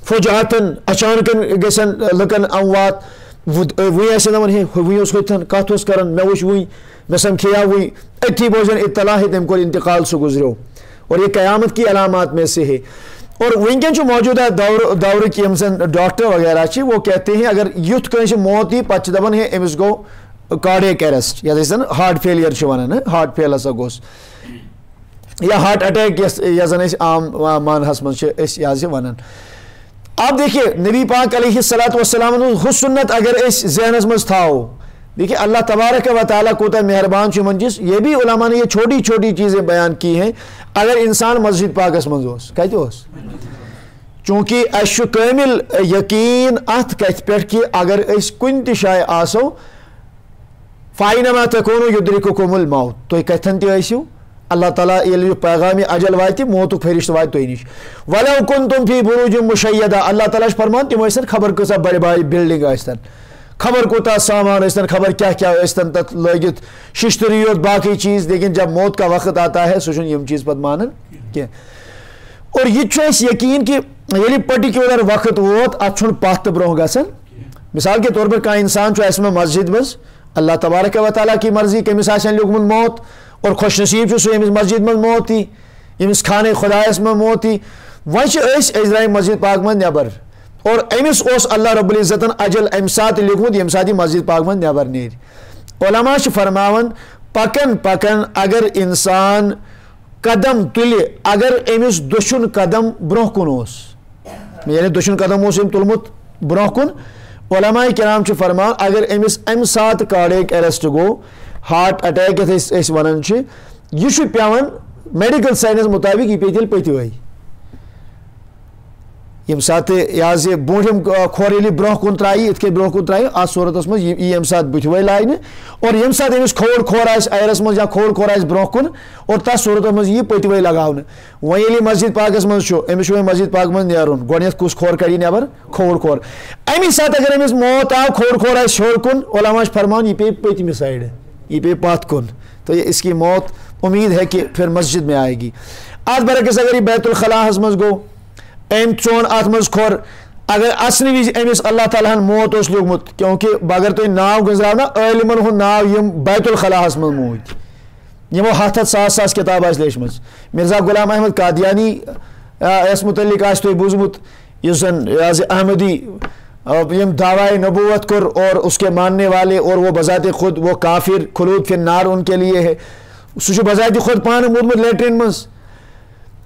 فجاعتن اچانکن گھن لکن اموات وی دپان ہے وی ہوتن کت کران مے وچ وی مے سمکھیا وی اتھی بوزن اطلاع ہے تم کو انتقال سہ گزریو اور یہ قیامت کی علامات میں سے ہے اور ونکن موجودہ دور کی یم زن ڈاکٹر وغیرہ وہ کہتے ہیں اگر یتھ کنس موت یی پتہ دپان ہے امس گو کارڈیک ایرسٹ یا زن ہارٹ فیلیر ونان ہارٹ فیل ہسا گوس یا ہارٹ اٹیک یا زن عام مانہس مز ونان آپ دیکھیے نبی پاک علیہ الصلوۃ والسلام ہس سنت اگر اس ذہنس مز تھاو دیکھیے اللہ تبارک و تعالیٰ کوتا مہربان منجس یہ بھی علماء نے یہ چھوٹی چھوٹی چیزیں بیان کی ہیں اگر انسان مسجد پاکس مز کتہ چونکہ اس کامل یقین ات کت پہ کہ اگر اس کن تہ جائے آسو فاینما تکونو یدرککم الموت تھی کتن تہ اللہ تعالیٰ یل پیغام اجل وات موتک فرشت وات تہ نش ولو کنتم فی بروج مشیدہ اللہ تعالیٰ فرمان تم ٲسۍتن خبر کۭژاہ بڑِ بڑِ بلڈنگ ٲسۍتن خبر کوتا سامان ٲسۍتن خبر کیا ٲسۍتن تت لٲگِتھ ششتری یوت باقی چیز لیکن جب موت کا وقت آتا ہے سُہ چھُنہٕ یم چیز پتہ مانان کینٛہہ اور یہ چھُ اَسہِ یقین کہ ییٚلہِ پٔٹِکیوٗلر وقت ووت اتھ چھُنہٕ پتھ تہٕ برونٛہہ گژھان مثال کے طور پر کانٛہہ انسان چھُ اسہِ مسجد مز اللہ تبارک و تعالیٰ کی مرضی کٔمِس آسن لیوٗکھمُت موت اور خوش نصیب چھُ سُہ ییٚمِس مسجد مز موت یی ییٚمِس خانہ خدایس مز موت یی وۄنۍ چھِ أسۍ درٛاے مسجد پاک مز نٮ۪بر اور امس اللہ رب العزتن اجل ام سات لیوکھمت یم سات مسجد پاک من نبر نیر علماء فرماون پکن اگر انسان قدم تُلہِ اگر أمِس دٔچھُن قدم برونٛہہ کُن اوس یعنی دٔچھُن قدم اوس أمۍ تُلمُت برونٛہہ کُن علماء کرام چھِ فرمان اگر أمِس اَمہِ ساتہٕ کارڈیک ایرسٹ گوٚو ہارٹ اٹیک یَتھ أسۍ وَنان چھِ یہِ چھُ پیٚوان میڈیکل ساینس مُطٲبِق یہِ پیٚیہِ تیٚلہِ پٔتۍوَے ییٚمہِ ساتہٕ یہِ حظ یہِ برونٛٹھِم کھۄر ییٚلہِ برونٛہہ کُن ترٛایہِ یِتھ کٔنۍ برونٛہہ کُن ترٛایہِ اَتھ صوٗرتَس منٛز یی ییٚمہِ ساتہٕ بٕتھِ لاینہٕ اور ییٚمہِ ساتہٕ أمِس کھوٚر آسہِ اَیرَس منٛز یا کھوٚر آسہِ برونٛہہ کُن اور تَتھ صوٗرتَس منٛز یی پٔتۍوَے لگاونہٕ وۄنۍ ییٚلہِ یہِ مسجد پاکَس منٛز چھُ أمِس چھُ وۄنۍ مسجد پاک منٛز نیرُن گۄڈنٮ۪تھ کُس کھوٚر کَڑِ نٮ۪بر کھوٚر اَمی ساتہٕ اگر أمِس موت آو کھوٚر آسہِ ہیوٚر کُن علماء چھِ فرمان یہِ پیٚیہِ پٔتمہِ سایڈٕ یہِ پیٚیہِ پَتھ کُن تو اس کی موت امید ہے کہ پھر مسجد میں آئے گی اَتھ برعکس اگر یہِ بیت الخلاہَس منٛز گوٚو أمۍ ژوٚن اَتھ منٛز کھۄر اگر اَژنہٕ وِزِ أمِس اللہ تعالیٰ ہن موت اوس لیوٗکھمُت کیونکہ اگر تُہۍ ناو گٔنٛزراو نا عٲلمَن ہُنٛد ناو یِم بیت الخلاہَس منٛز موٗدۍ یِمو ہَتھ ساس کِتاب آسہِ لیچھمٕژ مرزا غلام احمد قادیانی یَس مُتعلق آسہِ تۄہہِ بوٗزمُت یُس زَن یہِ حظ احمدی یم دعوائے نبوت کر اور اس کے ماننے والے اور وہ بذات خود وہ کافر خلود فی النار ان کے لیے ہے سُہ چھُ بذات خود پانہٕ موٗدمُت لیٹرین منٛز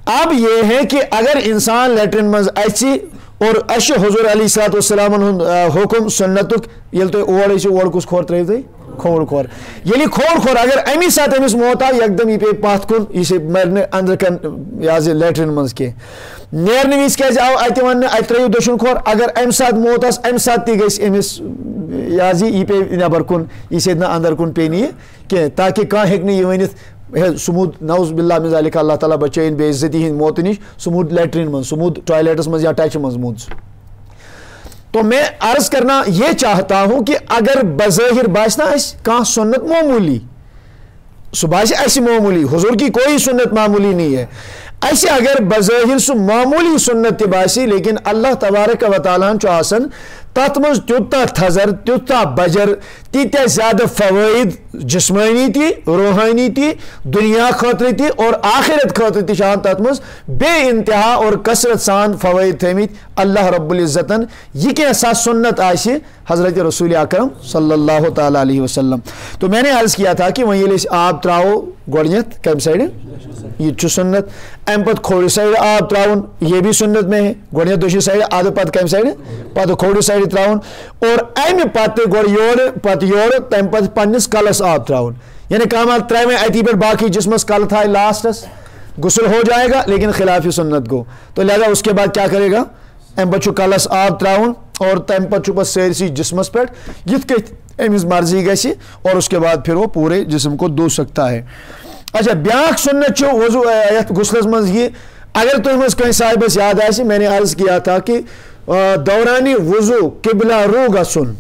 اب یہ ہے کہ اگر انسان لیٹرین منٛز اَژِ اور اَسہِ چھُ حضور علیہ الصلوۃ والسلامن ہُنٛد حُکم سُنتُک ییٚلہِ تُہۍ اور ٲسِو اور کُس کھۄر ترٛٲیِو تُہۍ کھوٚر ییٚلہِ کھوٚر اگر اَمی ساتہٕ أمِس موت آو یکدم یہِ پیٚیہِ پَتھ کُن یہِ چھِ مَرِ نہٕ أنٛدرٕ کَنۍ یہِ حظ یہِ لیٹرین منٛز کینٛہہ نیرنہٕ وِزِ کیٛازِ آو اَتہِ وَننہٕ اَتہِ ترٛٲیِو دٔچھُن کھۄر اگر اَمہِ ساتہٕ موت آسہِ اَمہِ ساتہٕ تہِ گژھِ أمِس یہِ حظ یہِ پیٚیہِ نٮ۪بر کُن یہِ سیٚدِ نہٕ اَنٛدر کُن پیٚیہِ نہٕ یہِ کینٛہہ تاکہِ کانٛہہ ہیٚکہِ نہٕ یہِ ؤنِتھ ہے سُہ موٗد نعوذ باللہ من ذالِک اللہ تعالیٰ بچٲیِن بے عزتی ہِنٛدِ موتہٕ نِش سُہ موٗد لیٹرین منٛز سُہ موٗد ٹویلیٹس منٛز یا ٹچہِ منٛز موٗد سُہ تو میں عرض کرنا یہ چاہتا ہوں کہ اگر بظاہر باسہِ نا اَسہِ کانٛہہ سنت معمولی سُہ باسہِ اَسہِ معمولی حضور کی کوئی سنت معمولی نہیں ہے اَسہِ اگر بظاہر سُہ معمولی سنت تہِ باسہِ لیکن اللہ تبارک و تعالیٰ ہن چھُ آسان تَتھ منٛز تیوٗتاہ تھزر تیوٗتاہ بجر تیٖتیاہ زیادٕ فوٲیِد جسمٲنی تہِ روحٲنی تہِ دُنیا خٲطرٕ تہِ اور آخرت خٲطرٕ تہِ چھِ آسان تَتھ منٛز بے انتہا اور کثرت سان فوٲیِد تھٲمٕتۍ اللہ رب العزتن یہِ کینٛژھا سنت آسہِ حضرت رسول اکرم صلی اللہ تعالیٰ علیہ وسلم تو میں نے عرض کیا تھا کہ وۄنۍ ییٚلہِ أسۍ آب ترٛاوو گۄڈنٮ۪تھ کمہِ سایڈٕ یہ چھُ سنت اَمہِ پتہٕ کھوورِ سایڈٕ آب ترٛاوُن یہ بھی سنت میں ہے گۄڈنٮ۪تھ دٔچھِنۍ سایڈٕ اَدٕ پتہٕ کمہِ سایڈٕ پتہٕ کھوورِ سایڈٕ ترٛاوُن اور اَمہِ پتہٕ گۄڈٕ یورٕ پتہٕ یورٕ تَمہِ پتہٕ پننِس کلس آب ترٛاوُن یعنی کانٛہہ ما ترٛاوِ وۄنۍ اَتی پٮ۪ٹھ باقٕے جسمس کلہٕ تھایہِ لاسٹس غسل ہو جائے گا لیکن خلاف سنت گو تو لہذا اس کے بعد کیا کرے گا اَمہِ پتہٕ چھُ کلس آب ترٛاوُن اور تَمہِ پتہٕ چھُ پتہٕ سٲرسٕے جسمس پٮ۪ٹھ یِتھ کٔنۍ أمِس مرضی گژھِ اور اس کے بعد پھر وہ پورے جسم کو دھو سکتا ہے اچھا بیاکھ سنت چھُ وضو یتھ غسلس منٛز یہِ اگر تُہۍ منٛز کٲنٛسہِ صاحبس یاد آسہِ میں نے عرض کیا تھا کہ دورانِ وضو قبلہ رو گژھُن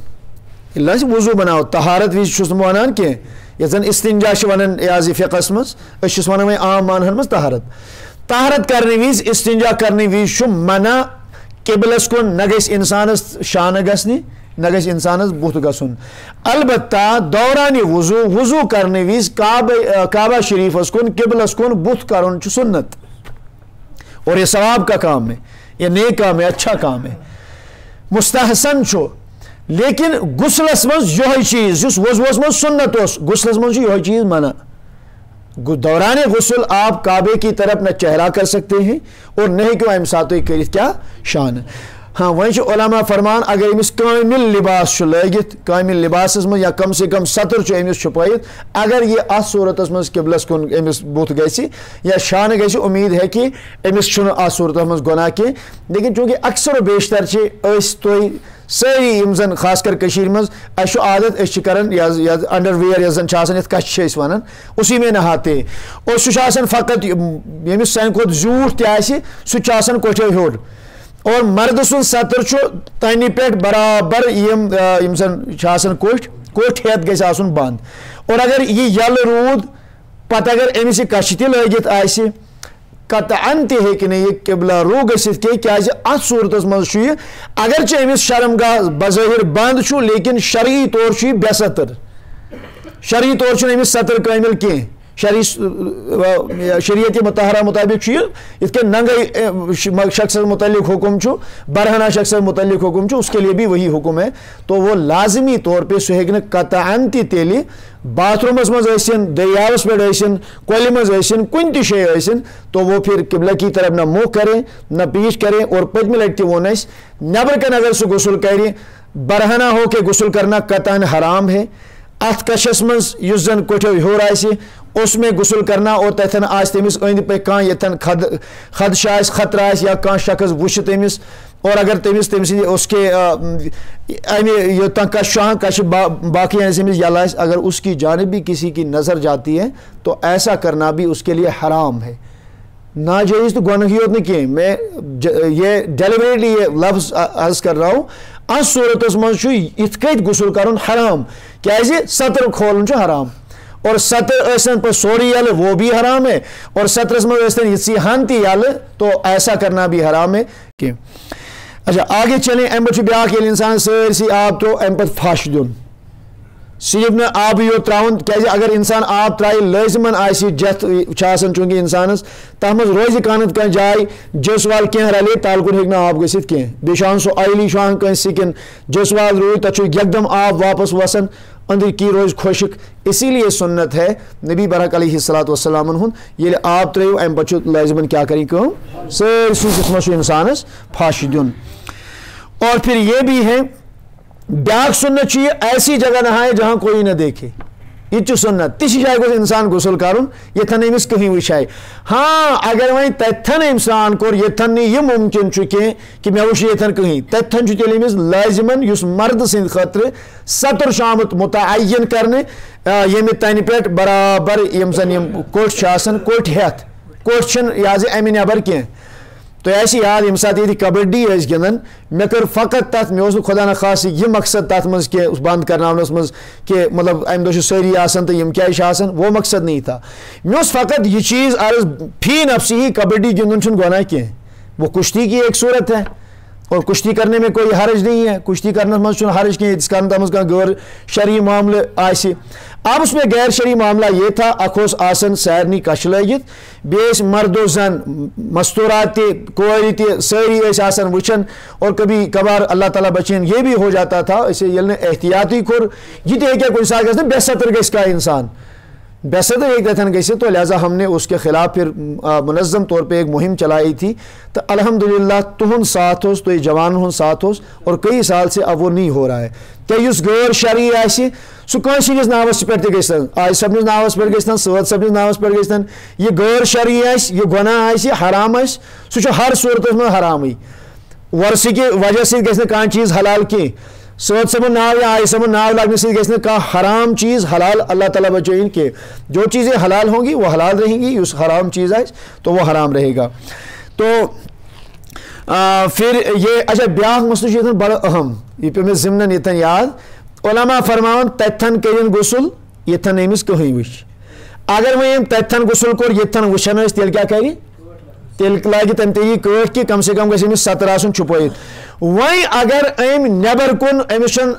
ییٚلہِ أسۍ وضو بناوو طہارت وِزِ چھُس نہٕ بہٕ ونان کینٛہہ یتھ زن استنجا چھِ ونان یہِ حظ یہِ فقہس منٛز أسۍ چھِس ونان وۄنۍ عام مانہن منٛز طہارت کرنہٕ وِزِ استنجا کرنہٕ وِزِ چھُ منع قبلس کُن نہ گژھِ انسانس شانہٕ گژھنہِ نہ گژھِ انسانس بُتھ گژھُن البتہ دورانِ وضو کرنہٕ وِزِ کعبہ شریفس کُن قبلس کُن بُتھ کرُن چھُ سنت اور یہ ثواب کا کام ہے یہ نیک کام ہے اچھا کام ہے مستحسن چھُ لیکن غسلس منٛز یِہوے چیٖز یُس وضوٗوس منٛز سنت اوس غسلس منٛز چھُ یِہوے چیٖز منع دوران غسل آپ کعبے کی طرف نہ چہرہ کر سکتے ہیں اور نہ ہیٚکِو اَمہِ ساتہٕ تُہۍ کٔرِتھ کیٛاہ شانہٕ ہاں وۄنۍ چھُ علما فرمان اگر أمِس کٲمِل لباس چھُ لٲگِتھ کٲمِل لباسس منٛز یا کم سے کم سطر چھُ أمِس چھُپٲیِتھ اگر یہِ اَتھ صوٗرتس منٛز قبلس کُن أمِس بُتھ گژھِ یا شانہٕ گژھِ اُمید ہے کہِ أمِس چھُنہٕ اَتھ صوٗرتس منٛز گۄناہ کینٛہہ لیکن چوٗنٛکہِ اکثر و بیشتر چھِ أسۍ تُہۍ سٲری یِم زن خاص کر کٔشیٖرِ منٛز اَسہِ چھُ عادت أسۍ چھِ کران یَتھ انڈر وِیر یۄس زن چھِ آسان یتھ کچھِ چھِ أسۍ ونان اُسی میں نہاتے اور سُہ چھُ آسان فقط ییٚمِس سانہِ کھۄتہٕ زیوٗٹھ تہِ آسہِ سُہ تہِ چھُ آسان کوٹھیو ہیوٚر اور مرد سُنٛد سطر چھُ تَنہِ پٮ۪ٹھ برابر یِم زن چھِ آسان کوٚٹھۍ ہٮ۪تھ گژھِ آسُن بنٛد اور اگر یہِ یَلہٕ روٗد پتہٕ اگر أمِس یہِ کچھِ تہِ لٲگِتھ آسہِ قطعاً تہِ ہیٚکہِ نہٕ یہِ قبلہ رو گٔژھِتھ کینٛہہ کیٛازِ اَتھ صوٗرتس منٛز چھُ یہِ اگرچہِ أمِس شرم گاہ بظٲہر بنٛد چھُ لیکن شرعی طور چھُ یہِ بے سطر شرعی طور چھُنہٕ أمِس سطر کٲمِل کینٛہہ شریعت مطہرہ مطابق یہ کہ ننگے شخص متعلق حکم چھو برہنہ شخص متعلق حکم چھو اس کے لیے بھی وہی حکم ہے تو وہ لازمی طور پہ سہ ہیکہ قطعاً تہ تیلہِ باتھ رومس مز ٲسِن دریاوس پہ ٲسِن کۄلہِ منٛز ٲسِن کُنہِ تہِ جایہِ ٲسِن تو وہ پھر قبلہ کی طرف نہ منہ کرے نہ پیش کرے اور پٔتمہِ لٹہِ تہِ ووٚن اَسہِ نیبر کن اگر سُہ غسل کرِ برہنہ ہو کے غسل کرنا قطعاً حرام ہے اتھ کشس مز یُس زن کوٹھیو ہیور آسہِ اس میں غسل کرنا اور تتھن آس تمس أنٛدۍ پٔکۍ کانٛہہ یتھن خدشہ آسہِ خطرہ آسہِ یا کانٛہہ شخص وٕچھِ تمس اور اگر تمہ سٕنٛدِ اس کے امہ یوتان کش باقی تمس یل آسہِ اگر اس کی جانب بھی کسی کی نظر جاتی ہے تو ایسا کرنا بھی اس کے لیے حرام ہے ناجائز تو گناہ ہوت نہ کہیں میں یہ ڈیلیبریٹلی یہ لفظ عرض کر رہا ہوں اس صورتس مز یتھ کٔنۍ غسل کرن حرام کیازِ سطر کھولن چھُ حرام اور سطر ٲسن پر سوری یل وہ بھی حرام ہے اور سطرس مز ٲسن یِژی ہن تہِ یل تو ایسا کرنا بھی حرام ہے کہ اچھا آگے چلیں ام پتہ بیاکھ ییٚلہِ انسان سٲرسٕے آب ترٛوو ام پتہٕ پھش دیُن صرف نہ آبٕے یوت ترٛاوُن کیازِ اگر انسان آب ترٛایہِ لٲزمن آسہِ جتھ چھِ آسان چوٗنٛکہِ انسانس تتھ منٛز روزِ کانٛہہ نتہٕ کانٛہہ جاے جوٚس وال کینٛہہ رلے تل کُن ہیٚکہِ نہٕ آب گٔژھِتھ کینٛہہ بیٚیہِ چھُ آسان سُہ آیلی چھُ آسان کٲنٛسہِ سِکِن جوٚس وال روٗد تتھ چھُ یکدم آب واپس وسان أنٛدٕرۍ کی روزِ خۄشک اسی لیے سنت ہے نبی برحق علیہ الصلاۃ والسلام ہُنٛد ییٚلہِ آب ترٛٲیِو امہِ پتہٕ چھُ لٲزمن کیٛاہ کَرٕنۍ کٲم سٲرسٕے یتھ منٛز چھُ انسانس پھش دیُن اور پھر یہ بھی ہے بیاکھ سنت چھُ یہ ایسی جگہ نہائے جہاں کوئی نہ دیکھے یہ چھُ سنت تِژھِ جایہِ گوٚژھ انسان غسل کرُن ییٚتھن أمِس کٕہٕنۍ وٕچھایہِ ہاں اگر وۄنۍ تتھن انسان کوٚر ییٚتھن نہٕ یہِ ممکن چھُ کینٛہہ کہ مےٚ وٕچھ ییٚتھن کٕہٕنۍ تتھن چھُ تیٚلہِ أمِس لٲزمن یُس مرد سٕنٛدِ خٲطرٕ سطر چھُ آمُت متعین کرنہٕ ییٚمہِ تنہِ پٮ۪ٹھ برابر یِم زن یِم کوٚٹھۍ چھِ آسان کوٚٹھۍ ہٮ۪تھ کوٚٹھۍ چھِنہٕ یہِ حظ امہِ نٮ۪بر کینٛہہ تو ایسی یاد ییٚمہِ ساتہٕ ییٚتہِ کبڈی ٲسۍ گِنٛدان مےٚ کٔر فقط تتھ مےٚ اوس نہٕ خۄدا نخواستہٕ یہِ مقصد تتھ منٛز کینٛہہ بنٛد کرناونس منٛز کہ مطلب امہِ دۄہ چھِ سٲری آسان تہٕ یِم کیازِ چھِ آسان وہ مقصد نہیں تھا مےٚ اوس فقط یہ چیز عرض فی نفسی ہی کبڈی گِنٛدُن چھُنہٕ گۄناہ کینٛہہ وہ کشتی کی ایک صورت ہے اور کشتی کرنے میں کوئی حرج نہیں ہے کشتی کرنس منٛز چھُنہٕ حرج کینٛہہ ییٚتِس کرن تتھ منٛز کانٛہہ غٲر شرعی معاملہٕ آسہِ اب اس میں غیر شرعی معاملہ یہ تھا اکھ اوس آسان سارنٕے کچھِ لٲگِتھ بیٚیہِ ٲسۍ مردو زن مستورات تہِ کورِ تہِ سٲری ٲسۍ آسان وٕچھان اور کبھی کبھار اللہ تعالیٰ بچین یہ بھی ہو جاتا تھا أسۍ ییٚلہِ نہٕ احتیاطی کوٚر یہ تہِ ہیٚکہِ کُنہِ ساتہٕ گژھِ بے سطر گژھِ کانٛہہ انسان بے صدر ایک تتھن گژھِتھ تو لہٰذا ہم نے اس کے خلاف پھر منظم طور پہ ایک مہم چلائی تھی تو الحمدللہ تہند ساتھ اوس تو جوانن ہند ساتھ اوس اور کئی سال سے اب وہ نہیں ہو رہا ہے کہ اس غیر شرعی آسہِ سُہ کٲنٛسہِ ہٕنٛدِس ناوس پٮ۪ٹھ تہِ گژھِ آج صٲبنِس ناوس پٮ۪ٹھ گژھِ سٲد صٲبنِس ناوس پٮ۪ٹھ گژھِ یہ غیر شرعی آسہِ یہ گۄناہ آسہِ حرام آسہِ سُہ چھُ ہر صوٗرتس منٛز حرامٕے ورثہٕ کہِ وجہ سۭتۍ گژھِ نہٕ کانٛہہ چیٖز حلال کینٛہہ سٲد صٲبُن ناو یا آج صٲبُن ناو لگنے سے گژھِ نہٕ کانٛہہ حرام چیٖز حلال اللہ تعالیٰ بچٲیِن کہ جو چیزیں حلال ہوں گی وہ حلال رہیں گی اس حرام چیز آسہِ تو وہ حرام رہے گا تو پھر یہ اچھا بیاکھ مسئلہ چھُ ییٚتٮ۪ن بڑٕ اہم یہ پیٚو مےٚ ضمنن ییٚتٮ۪ن یاد علما فرماوان تتھن کٔرِنۍ غسل ییٚتھن أمِس کٕہٕنۍ وٕچھ اگر وۄنۍ أمۍ تتھن غسل کوٚر ییٚتھن وٕچھان ٲسۍ تیٚلہِ کیٛاہ کرِ تیٚلہِ لاگہِ تٔمۍ طریٖقہٕ کٲٹھۍ کہ کم سے کم گژھِ أمِس سطر آسُن چھُپٲیِتھ وۄنۍ اگر أمۍ نٮ۪بر کُن أمِس چھُنہٕ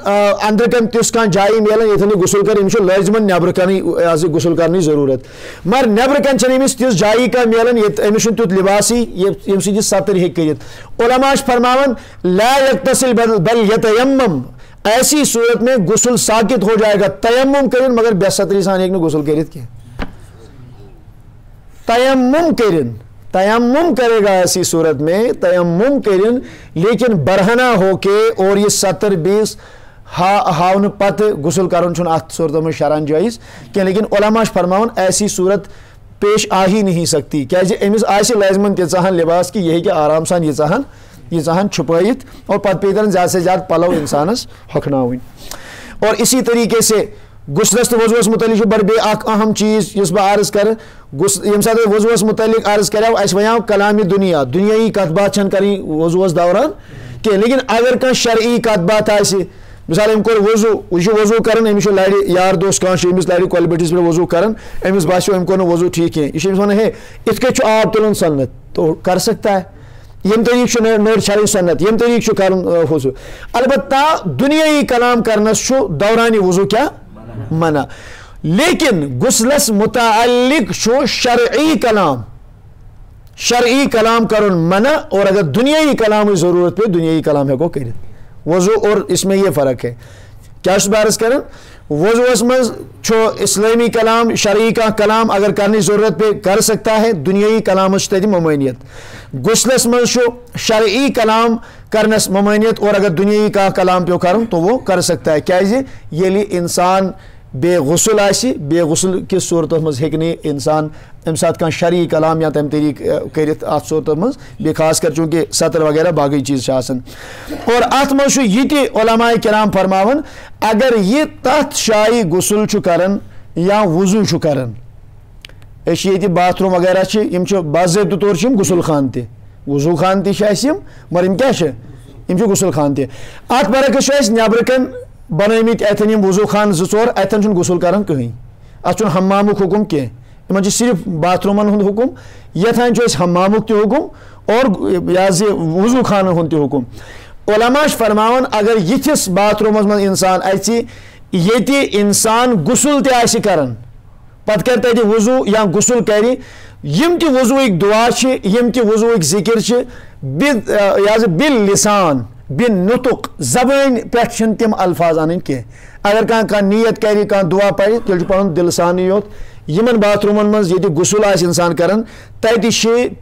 أنٛدرٕ کَنۍ تِژھ کانٛہہ جایی میلان ییٚتھن یہِ غسل کرِ أمِس چھُ لٲزمن نٮ۪برٕ کَنٕے غسل کرنٕچ ضروٗرت مگر نٮ۪برٕ کَنۍ چھنہٕ أمِس تِژھ جایی کانٛہہ میلان ییٚتہِ أمِس چھُنہٕ تیُتھ لِباسٕے ییٚمہِ سۭتۍ یہِ سطر ہیٚکہِ کٔرِتھ علما چھِ فرماوان لا یغتسل بل یتیمم ایسی صورت میں غسل ساقط ہو جائے گا تیمم کرن مگر بے سطری سان ہیٚکہِ نہٕ غسل کٔرِتھ کینٛہہ تیمم کرے گا ایسی صورت میں تیمم کرن لیکن برہنہ ہو کے اور یہ سطر بیس ہاؤن پتہ غسل کرن چھُنہٕ اتھ صورتن منٛز شرعن جٲیز کینٛہہ لیکن علما چھِ فرماوان ایسی صورت پیش آ ہی نہیں سکتی کیازِ أمِس آسہِ لٲزمن تیٖژاہن لباس کہ یہِ ہیٚکہِ آرام سان ییٖژاہن چھُپٲیِتھ اور پتہٕ پیٚیہِ ترن زیادٕ سے زیادٕ پلو انسانس ہۄکھناوٕنۍ اور اسی طریقے سے غسلس تہٕ وضوٗوس متعلق چھُ بڑٕ بیٚیہِ اکھ اہم چیٖز یُس بہٕ عرض کرٕ ییٚمہِ ساتہٕ وضوٗوس متعلق عرض کریو اَسہِ وَنیو کلامِ دُنیا دُنیٲیی کتھ باتھ چھنہٕ کرٕنۍ وضوٗوس دوران کینٛہہ لیکن اگر کانٛہہ شرعی کتھ باتھ آسہِ مثال أمۍ کوٚر وضوٗ یہِ چھُ وضوٗ کران أمِس چھُ لرِ یار دوس کانٛہہ چھُ أمِس لرِ کۄلہِ بٔٹھِس پٮ۪ٹھ وضوٗ کران أمِس باسیو أمۍ کوٚر نہٕ وضوٗ ٹھیٖک کینٛہہ یہِ چھُ أمِس وَنان ہے یِتھ کٔنۍ چھُ آب تُلُن سنت تو کر سکتا ہے ییٚمہِ طریٖقہٕ چھُ نٔر چھلٕنۍ سنت ییٚمہِ طریٖقہٕ چھُ کرُن وضوٗ البتہ دُنیٲیی کلام کرنس چھُ دورانہِ وضوٗ کیٛاہ منع لیکن غسلس متعلق شو شرعی کلام کرن منع اور اگر دنیائی کلام ضرورت پہ دنیائی کلام ہیکو کرت وضو اور اس میں یہ فرق ہے کیا بارس کرن وضوس مز چھو اسلامی کلام شرعی کا کلام اگر کرنے ضرورت پہ کر سکتا ہے دنیائی کلام تھی ممانیت غسلس مز چھو شرعی کلام کرنس ممانیت اور اگر دنیائی کا کلام پہ کرن تو وہ کر سکتا ہے کیا یہ انسان بے غسل آسی بے غسل کس صورت مز ہیکنی انسان ام سات کان شرعی کلام یا تم طریق کرت ات صورت مز بے خاص کر چونکہ سطر وغیرہ باقی چیز آسان اور ات مز یہ علماء کرام فرماون اگر یہ تت شائی غسل چھ کرن یا وضو چھ کرن یہ باتھ روم وغیرہ باضابطہ طور غسل خان تہ وضو خان تہ مگر کیا غسل خان تہ ات برعکس نبر کن بنمت اتن وضو خان زور اتن غسل کران کہیں ات حمامک حکم کی صرف باتھ رومن ہند حکم یتان حمامک تہ حکم اور یہ وضو خان ہند تہ حکم علماء فرماون اگر یتھس باتھ رومس من انسان یہ انسان غسل تہ کران پتہ کر تتہ وضو یا غسل کر یم تہ وضوک دعا یم تہ وضوک ذکر بل لسان بن نطق زبان پہ تم الفاظ ان کی اگر کان نیت کر کان دعا پڑھ تیل پن دل سانی یوت یمن باتھ رومن مز یہ غسل انسان کران تتہ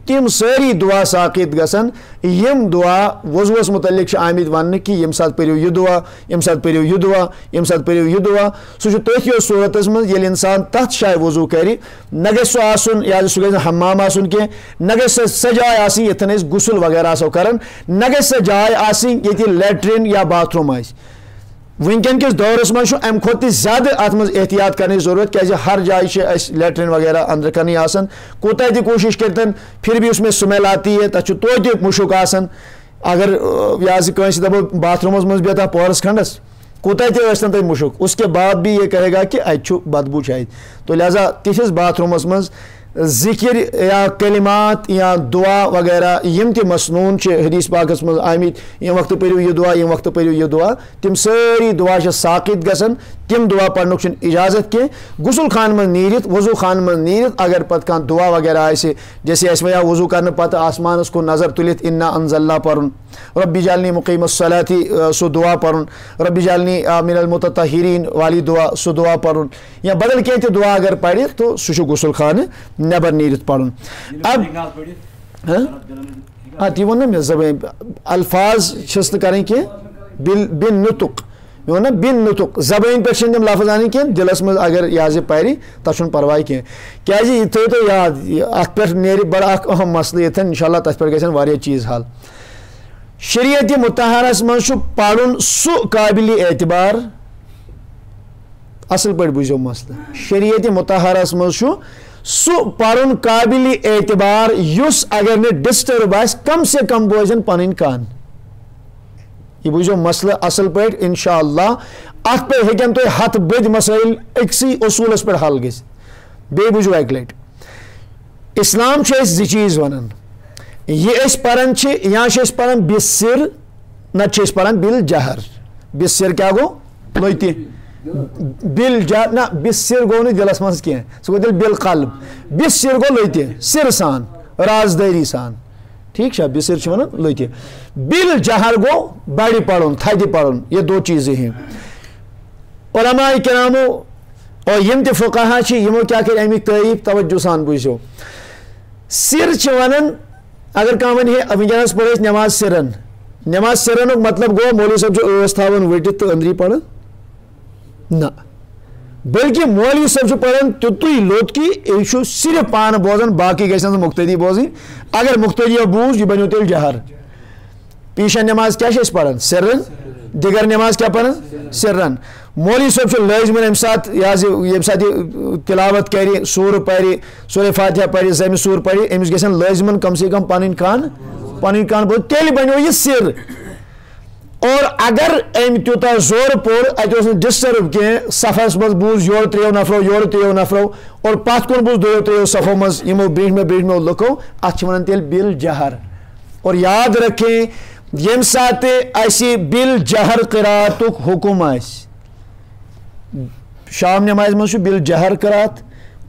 تم ساری دعا ساقط گسن یم دعا وضوس متعلق آمد ون کہ یم سات پریو یہ دعا یم سات پریو یہ دعا یم سات پریو یہ دعا سہ تھی صورت مز یل انسان تت جائے وضو کر نہ گھس سہ آسن یا سہ گھس حمام آسن کی نہ گھس سہ جائے آسن یتن غسل وغیرہ آسو کران نہ گھس سہ جائے آسن یہ لیٹرین یا باتھ روم آس ونکن کس دورس مز ام کھت زیادہ ات مز احتیاط کرنے ضرورت کیا ہر جائے لیٹرین وغیرہ اندر کرنی آسان کوتاہ تہ کوشش کرتن پھر بھی اس میں سمیل آتی ہے تک توتہ مشک آسان اگر یہ کنس دپو باتھ رومس مز بیٹھا پورس کھنڈس کوتاہ تہ ٲسۍتن تتہِ مشک اس کے بعد بھی یہ کہے گا کہ اتھ بدبو شاید تو لہذا تتھس باتھ رومس مز ذکر یا کلمات یا دعا وغیرہ یم تہ مسنون حدیث پاکس مز آمت یم وقت پریو یہ دعا یم وقت پریو یہ دعا تم ساری دعا ساقط گسن تم دعا پڑھنک اجازت کی غسل خان من نیرت وضو خان من نیرت اگر پتہ کان دعا وغیرہ آسہ جیسے اس ویا وضو کرنے پتہ آسمانس کو نظر تلت انا انزلنا پرن رب جعلنی مقیم الصلاة سو دعا پرن رب جعلنی من المتطہرین والی دعا سو دعا پرن یا بدل کینہ تہ دعا اگر پڑھ تو سہ غسل خانہ نبر نیرت پڑھن اب تی ون نا زبان الفاظ چھس نہ کریں کی بن نطق نا بن نطق زبان پہ تم لفظ ان کی دلس مز اگر یہ پری تک پرواہ کی یہ تھو تو یاد ات پہ نیرِ بڑا اہم مسئلہ یتن انشاءاللہ تک پہ گھن واریاہ چیز حل شریعت مطہرس مز پڑھن سہ قابل اعتبار اصل پہ بوزو مسئلہ شریعت مطہرس مز سہ پڑھن قابل اعتبار یس اگر نے ڈسٹرب آس کم سے کم بوزن پن کان یہ بوزو مسئلہ اصل پہ انشاءاللہ ات پہ ہیکن تھی ہتھ بد مسائل اکسی اصولس پہ حل گھت بی بوزو اک لٹ اسلام زی چیز ونان یہ پران یا پران بسر نت پران بل جہر بسر کیا گو لوتی بل جہر نہ بسر گو نا دلس مز کی سہ گو دل بل قلب بسر گو لوتی سر سان رازداری سان ٹھیک بسر ونان لوتی بل جہر گو بڑی پڑھن تھدِ پڑھن یہ دو چیزیں ہیں علماء کرامو اور یم تہ فقہا یمو کیا کر امیک تعریف توجہ سان بوزو سر ونان اگر کھانا ون ونکس پڑھ نماز سرن مطلب گو مولوی صاحب ٲس تھاون وٹت تو اندری پڑھ نہ بلکہ مولوی صاحب پڑھان تیُتُے لوٚت کہ یہ صرف پان بوزان باقی گژھِ نہٕ مقتدی بوزٕنۍ اگر مقتدیو بوٗز یہِ بنیو تیٚلہِ جہر پیشن نماز کیا پڑھان سرن دیگر نماز کیا پڑھان سرن مولوی صاحب لازمن یم سات یم سات تلاوت کر سور پڑھ سورہ فاتحہ پڑھ زمہ سور پڑھ امس گژھن لازمن کم سے کم پن کان بول تیل بنو یہ سر اور اگر ام تیوتا زور پور اتہ ڈسٹرب کی صفس مز بوز یور تریو نفرو یور تریو نفرو اور پت کن بوز دو تریو صفو مز یمو برہمو لکو ات ونان تیل بل جہر اور یاد رکھیں یم سات اسی بل جہر قراتک حکم آس شام نماز مز بل جہر قرات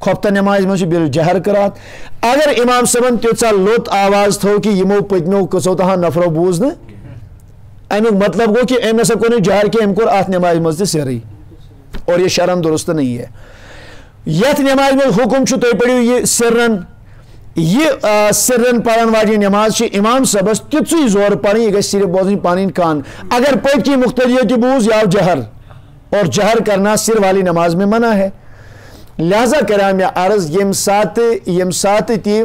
خفتہ نماز مز بل جہر قرات اگر امام صٲبن تیژاہ لوٚت آواز تھو کہ یمو پتمو کسو تہا نفرو بوز نا امیک مطلب گو کہ ام نسا کور نہٕ جہر کی ام کور اتھ نماز مز تہ سرٕے اور یہ شرعن درست نہیں ہے یتھ نماز میں حکم چھُ تُہۍ پٔرِو یہ سرن یہ سرن پڑھن واجی نماز چھ امام صبس تیُتھُے زور پڑھن یہ گژھِ صرف بوزن پنٕنۍ کان اگر پٔتۍ کی مقتدیو تہِ بوز یا جہر اور جہر کرنا سر والی نماز میں منع ہے لہذا کرا میں عرض یم سات تہ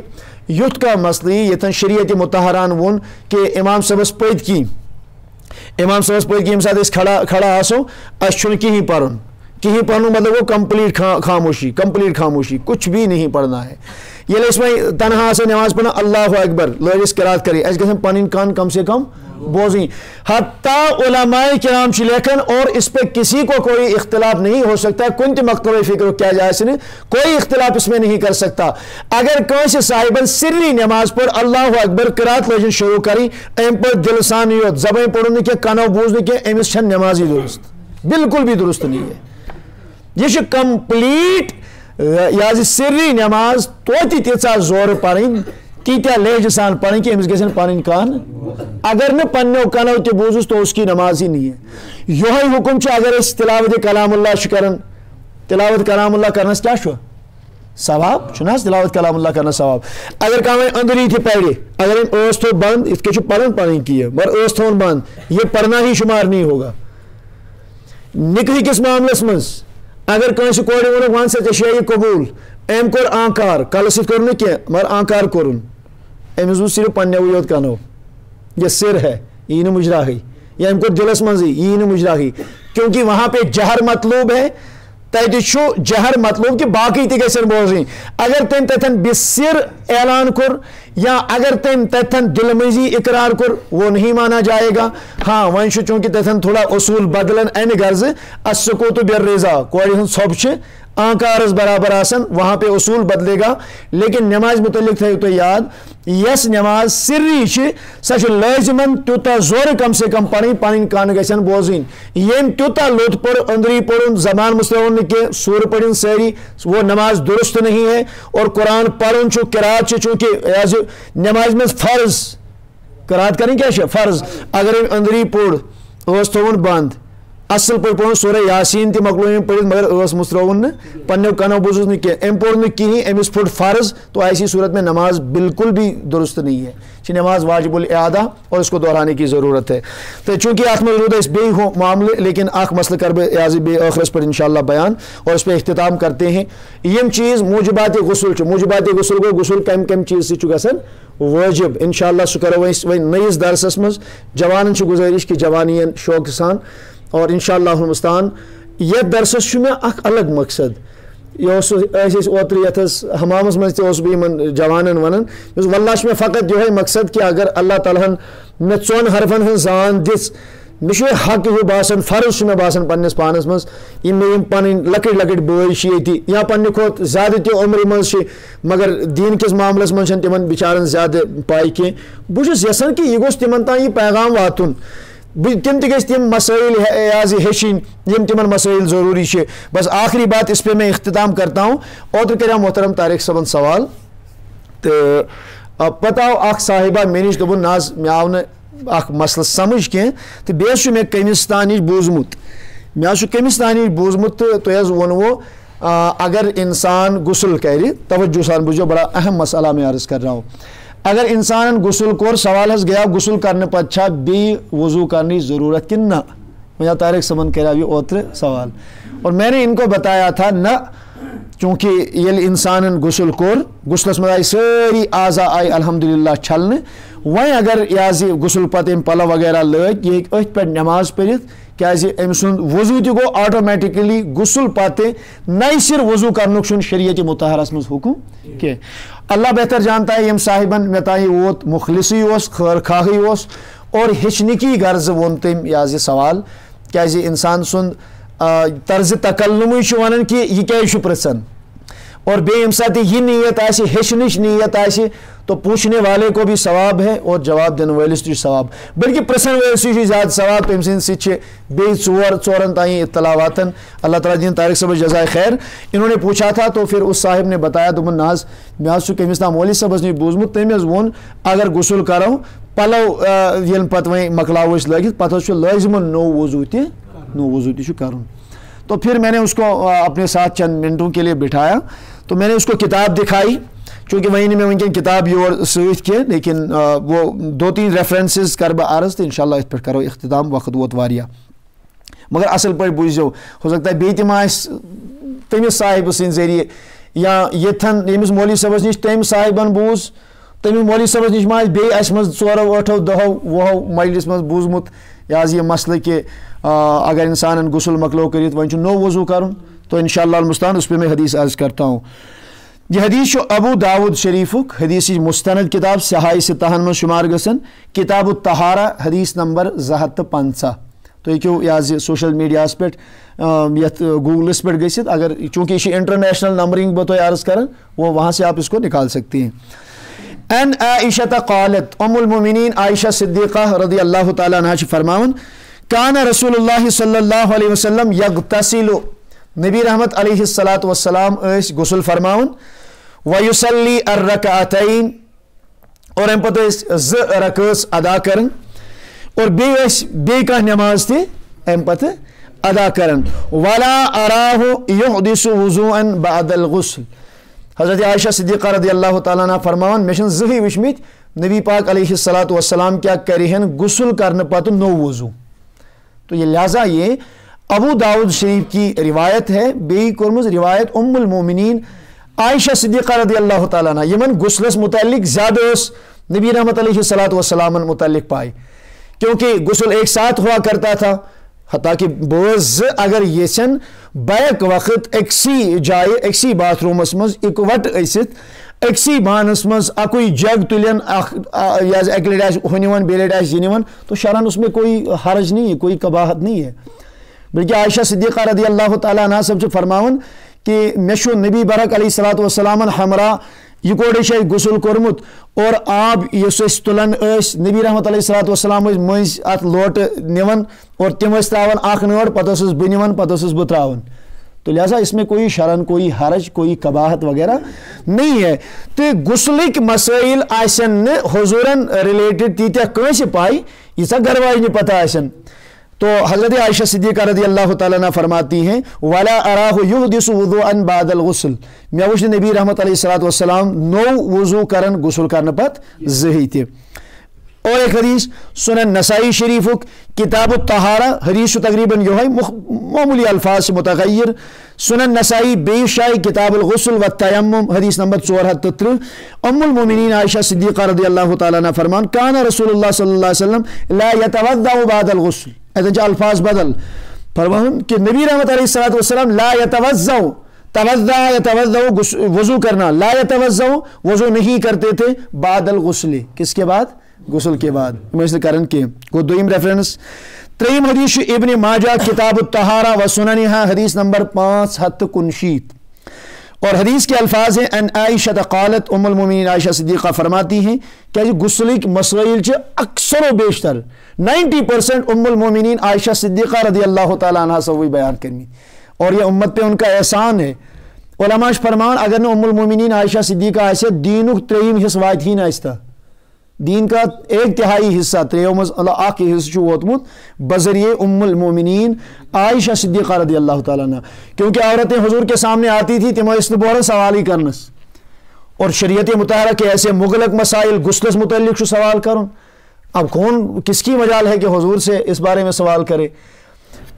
یُتھ کا مسئلہ یتن شریعت مطہران وون کہ امام صبس پٔتۍ کی امام صبس پٔتۍ کی یم سات کھڑا آسو اس چھُنہٕ کہین پڑھن مطلب وہ کمپلیٹ خاموشی کچھ بھی نہیں پڑھنا ہے یہ اس میں تنہا سے نماز پڑھنا اللہ اکبر لوگس قرات کرے اس گژھن پنن کان کم سے کم بوزیں حتیٰ علماء کرام لکھن اور اس پہ کسی کو کوئی اختلاف نہیں ہو سکتا کن تہ مکتب فکر کیا جائے کوئی اختلاف اس میں نہیں کر سکتا اگر کانسہ صاحبن سری نماز پر اللہ اکبر قرات لجن شروع کری ام پر دل سان یوت زبان پڑھن کی کنو بوزن کی امس چھن نماز ہی درست بالکل بھی درست نہیں ہے یہ کمپلیٹ یہ سری نماز توتہ تیژاہ زور پڑھن تیتیا لہجہ سان پڑھن کہ امس گژھن پنن کان اگر نہ پنو کنو تہ بوزس تو اس کی نماز ہی نہیں ہے یہ حکم اگر اس تلاوت کلام اللہ کرن تلاوت کلام اللہ کرنس کیا ثواب چھنا تلاوت کلام اللہ کرنا ثواب اگر کانٛہہ اندری تہ پڑھے اگر ٲس تھو بند ات کے پڑھن پنن کی مگر ٲس تھون بند یہ پڑھنا ہی شمار نہیں ہوگا نکاح کس معاملس مز اگر کانٛسہِ کورِ ووٚنُکھ وَن سا ژےٚ چھُیا یہِ قبوٗل أمۍ کوٚر آنکار کلہٕ سۭتۍ کوٚر نہٕ کینٛہہ مگر آنکار کوٚرُن أمِس بوٗز صرف پننیوٕے یوت کنو یہ سر ہے یی نہٕ مُجراہٕے یا أمۍ کوٚر دِلس منٛزٕے یی نہٕ مُجراہٕے کیونکہ وہاں پہ جہر مطلوب ہے تتہِ چھُ جہر مطلوب کہ باقی تہِ گژھن بوزٕنۍ اگر تٔمۍ تتھن بسر اعلان کوٚر یا اگر تم تتھن دل مزی اقرار کر وہ نہیں مانا جائے گا ہاں ون چونکہ تتھن تھوڑا اصول بدلن امہ غرض السکوت بالرضا کورِ ہُنٛد ژھۄپ آنکارس برابر آسن وہاں پہ اصول بدلے گا لیکن نماز متعلق تھٲیِو تُہۍ یاد یس نماز سری سۄ چھِ لٲزمن تیوٗتاہ زورٕ کم سے کم پنٕنۍ کان گژھن بوزٕنۍ ییٚمۍ تیوٗتاہ لوٚت پوٚر أنٛدری پوٚرُن زبان مٔشراوُن نہٕ کینٛہہ سورٕ پٔرِن سٲری وہ نماز درست نہیں ہے اور قرآن پڑھن چھُ قرات چھِ چونکہ نماز میں فرض قرات کریں کیا چھِ فرض اگر أمۍ أنٛدری پوٚر ٲس تھوٚوُن بنٛد اصل پٲٹھۍ پوٚرُن سورہ یاسیٖن تہِ مۄکلووُم پٔرِتھ مگر ٲس مٔشراوُن نہٕ پننیو کنو بوٗزُس نہٕ کینٛہہ أمۍ پوٚر نہٕ کِہیٖنۍ أمِس پھُٹ فرض تو ایسی صورت میں نماز بالکل بھی درست نہیں ہے یہ نماز واجب الاعادہ اور اس کو دہرانے کی ضرورت ہے تو چونکہ ات منٛز روٗد اَسہِ بیٚیہِ ہُہ معاملہٕ لیکن اکھ مسئلہ کر بہٕ یہِ بیٚیہِ ٲخرس پٮ۪ٹھ انشاءاللہ بیان اور اس پہ اختتام کرتے ہیں یِم چیٖز موجبات غسل چھُ موجبات غسل گوٚو غسل کمہِ کمہِ چیٖز سۭتۍ چھُ گژھان وٲجب انشاءاللہ سُہ کرو أسۍ وۄنۍ نٔیِس درسس منٛز جوانن چھِ گُزٲرِش کہ جوان یِن شوقہٕ سان اور انشاءاللہ المستعان یتھ درسس چھُ مےٚ اکھ الگ مقصد یہ أسۍ اوترٕ یتھس حمامس منٛز تہِ اوسُس بہٕ یِمن جوانن ونان واللہ چھُ مےٚ فقط یِہوے مقصد کہ اگر اللہ تعالیٰ ہن مےٚ ژۄن حرفن ہٕنٛز زان دِژ مےٚ چھُ حق ہیوٗ باسان فرض چھُ مےٚ باسان پننس پانس منٛز یِم مےٚ یِم پنٕنۍ لۄکٕٹۍ لۄکٕٹۍ بٲے چھِ ییٚتہِ یا پننہِ کھۄتہٕ زیادٕ تہِ عمرِ منٛز چھِ مگر دیٖن کِس معاملس منٛز چھنہٕ تِمن بِچارن زیادٕ پاے کینٛہہ بہٕ چھُس یژھان کہ یہِ گوٚژھ تِمن تام یہِ پیغام واتُن تم تہِ گژھِ تِم مسائل ہیٚچھِنۍ یِم تِمن مسائل ضروٗری چھِ بس آخری بات اس پہ میں اختتام کرتا ہوں اوترٕ کریٛاو محترم طارق صٲبن سوال تہٕ پتہٕ آو اکھ صاحبہ مےٚ نِش دوٚپُن نہ حظ مےٚ آو نہٕ اکھ مسلہٕ سمجھ کینٛہہ تہٕ بیٚیہِ حظ چھُ مےٚ کٔمِس تام نِش بوٗزمُت مےٚ حظ چھُ کٔمِس تام نِش بوٗزمُت تہٕ تۄہہِ حظ ووٚنوُ اگر انسان غسل کرِ توجہ سان بوٗزِو بڑا اہم مسئلہ میں عرض کر رہا ہوں اگر انسان غسل کوٚر سوال حظ گیا غسل کرنہٕ پتہٕ چھا بیٚیہِ وضوٗ کرنٕچ ضروٗرت کِنہٕ نہ مےٚ طارق صٲبن کریٛاو یہِ اوترٕ سوال اور میں نے ان کو بتایا تھا نہ چونکہ ییٚلہِ انسانن غسل کوٚر غسلس منٛز آیہِ سٲری اعضا آیہِ الحمدللہ چھلنہٕ وۄنۍ اگر یہِ حظ یہِ غسل پتہٕ أمۍ پلو وغیرہ لٲگۍ یہِ ہیٚکہِ أتھۍ پٮ۪ٹھ نٮ۪ماز پٔرِتھ کیازِ أمۍ سُنٛد وضوٗ تہِ گوٚو آٹومیٹِکلی غسل پتہٕ نَیہِ سِر وضوٗ کرنُک چھُنہٕ شریعتِ مُطہرس منٛز حُکم کینٛہہ اللہ بہتر جانتا ہے یِم صاحبن مےٚ تام ووت مخلصٕے اوس خٲر خواہٕے اوس اور ہیٚچھنٕکی غرضہٕ ووٚن تٔمۍ یہِ حظ یہِ سوال کیازِ انسان سُنٛد طرزِ تکلمٕے چھُ ونان کہ یہِ کیازِ چھُ پرژھان اور بے امساتی یہ نیت آسی ہیچنش نیت آسی تو پوچھنے والے کو بھی ثواب ہے اور جواب دینے والے سے ثواب بلکہ پرسن والے سے زیادہ ثواب تم سن سے بے ژورن تائیں اطلاعاتن اللہ تعالیٰ دین طارق صاحب جزائے خیر انہوں نے پوچھا تھا تو پھر اس صاحب نے بتایا دن ناز مے کمس تام مولوی صاحب نش بوزمت تم وون اگر غسل کرو پلو یل پتہ وہیں مکلاو لگت پتہ لازم نو وضو تہ کرن تو پھر میں نے اس کو اپنے ساتھ چند منٹوں کے لیے بٹھایا تو میں نے اس کو کتاب دکھائی چونکہ وہیں نہیں میں ونکن کتاب یور سویت کی لیکن وہ 2-3 ریفرنسز کر بہ عرض تو انشاءاللہ اس پر کرو اختتام وقت ووت واریاہ مگر اصل پہ بوزو ہو سکتا ہے بیتم تمس صاحب سند ذریعے یا یتھن یمس مولوی صاحبس نش تم صاحبن بوز تمس مولوی صاحبس نش ما بیس مز 4-8-10 مجلس مز بوزمت یہ مسئلہ کہ اگر انسان غسل مکلو کرت ون نو وضو کرن تو انشاءاللہ المستعان اس پہ میں حدیث عرض کرتا ہوں. یہ حدیث ابو داود شریفک حدیث مستند کتاب صحائی ستہن من شمار گسن کتاب الطہارہ حدیث نمبر 250 تو یہ سوشل میڈیاس پہ یت گوگلس پہ گھت اگر چونکہ یہ انٹرنیشنل نمبرنگ بہ عرض کرن وہ وہاں سے آپ اس کو نکال سکتے ہیں. ان عائشہ قالت ام المؤمنین عائشہ صدیقہ رضی اللہ تعالیٰ عنہ فرماون کان رسول اللہ صلی اللہ علیہ وسلم یغتسل نبی رحمت علیہ الصلاۃ والسلام اس غسل فرماون ویصلی الرکعتین اور ام پتہ ز رکعت ادا کرن اور بی کا نماز تہ ام پتہ ادا کرن ولا اراہ یحدث وضوءا بعد الغسل. حضرت عائشہ صدیقہ رضی اللہ تعالیٰ عنہ فرماون مے چھن زہی وچمت نبی پاک علیہ الصلاۃ والسلام کیا کرہن غسل کرنے پتہ نو وضو. تو یہ لہذا یہ ابو داود شریف کی روایت ہے بی کورمز روایت ام المومنین عائشہ صدیقہ رضی اللہ تعالیٰ عنہ یمن غسلس متعلق زیادہ اس نبی رحمت علیہ الصلاۃ والسلام متعلق پائے کیونکہ غسل ایک ساتھ ہوا کرتا تھا حتیٰ کہ بوز اگر یسن بیک وقت اکسی جائے اکسی باتھ رومس مز اکوٹ ست اکسی بانس مز اکوئی جگ تلین اک لٹ ہون بیٚیہِ لٹہِ آسہِ یہِ نِوان تو شرعن اس میں کوئی حرج نہیں ہے کوئی قباحت نہیں ہے بلکہ عائشہ صدیقہ رضی اللہ تعالیٰ عنہ سب فرماون کہ مے چھُ نبی برک علیہ الصلاۃ والسلام ہمراہ یکوٹے چھِ اَسہِ غسل کوٚرمُت اور آب یُس أسۍ تُلان ٲسۍ نبی رحمت علیہ الصلاۃ والسلام ٲسۍ مٔنٛزۍ اتھ لوٹہٕ نِوان اور تِم ٲسۍ ترٛاوان اکھ نٲر پتہٕ اوسُس بہٕ نِوان پتہٕ اوسُس بہٕ ترٛاوان تو لہٰذا اس میں کوئی شرعن کوئی حرج کوئی قباحت وغیرہ نہیں ہے. تو غسلک مسائل آسن نہٕ حضورن رلیٹڈ تیٖتیاہ کٲنٛسہِ پاے ییٖژاہ گھر واجنہِ پتہ آسن. تو حضرت عائشہ صدیقہ رضی اللہ تعالیٰ عنہ فرماتی ہیں ولا اراہ یحدث وضوءا بعد الغسل مے وچھ نبی رحمت علیہ الصلاۃ والسلام نو وضو کرن غسل کرنے پت زہی تہ. اور ایک حدیث سنن نسائی شریفک کتاب الطہارہ حدیث تقریباً یہ معمولی الفاظ سے متغیر سنن نسائی بی شاہی کتاب الغسل والتیمم حدیث نمبر 430 ام المومنین عائشہ صدیقہ رضی اللہ تعالیٰ عنہ فرمان کان رسول اللہ صلی اللہ علیہ وسلم لا یتوضأ بعد الغسل اتن الفاظ بدل فرمان کہ نبی رحمت علیہ الصلوۃ والسلام لا یتوضأ توضأ وضو کرنا لا یتوضأ وضو نہیں کرتے تھے بعد الغسل کس کے بعد غسل کے بعد مثل کرن کے کو دویم ریفرنس. تریم حدیث ابن ماجہ کتاب الطہارہ و سننہا حدیث نمبر 559 اور حدیث کے الفاظ ہیں ان عائشہ قالت ام المومنین عائشہ صدیقہ فرماتی ہیں کہ غسلک مسائل چ اکثر و بیشتر 90% ام المومنین عائشہ صدیقہ رضی اللہ تعالیٰ عنہ سے وہی بیان کرنی اور یہ امت پہ ان کا احسان ہے. علماء فرمان اگر نہ ام المومنین عائشہ صدیقہ ایسے دینک تریم حصہ وات ہی نہ استا دین کا 1/3 حصہ تریو مز اللہ اخ حصہ ووتمت بذریعہ ام المومنین عائشہ صدیقہ رضی اللہ تعالیٰ عنہ کیونکہ عورتیں حضور کے سامنے آتی تھی تم اس بورا سوال ہی کرنس اور شریعت مطالعہ کے ایسے مغلق مسائل غسلس متعلق سوال کرن اب کون کس کی مجال ہے کہ حضور سے اس بارے میں سوال کرے.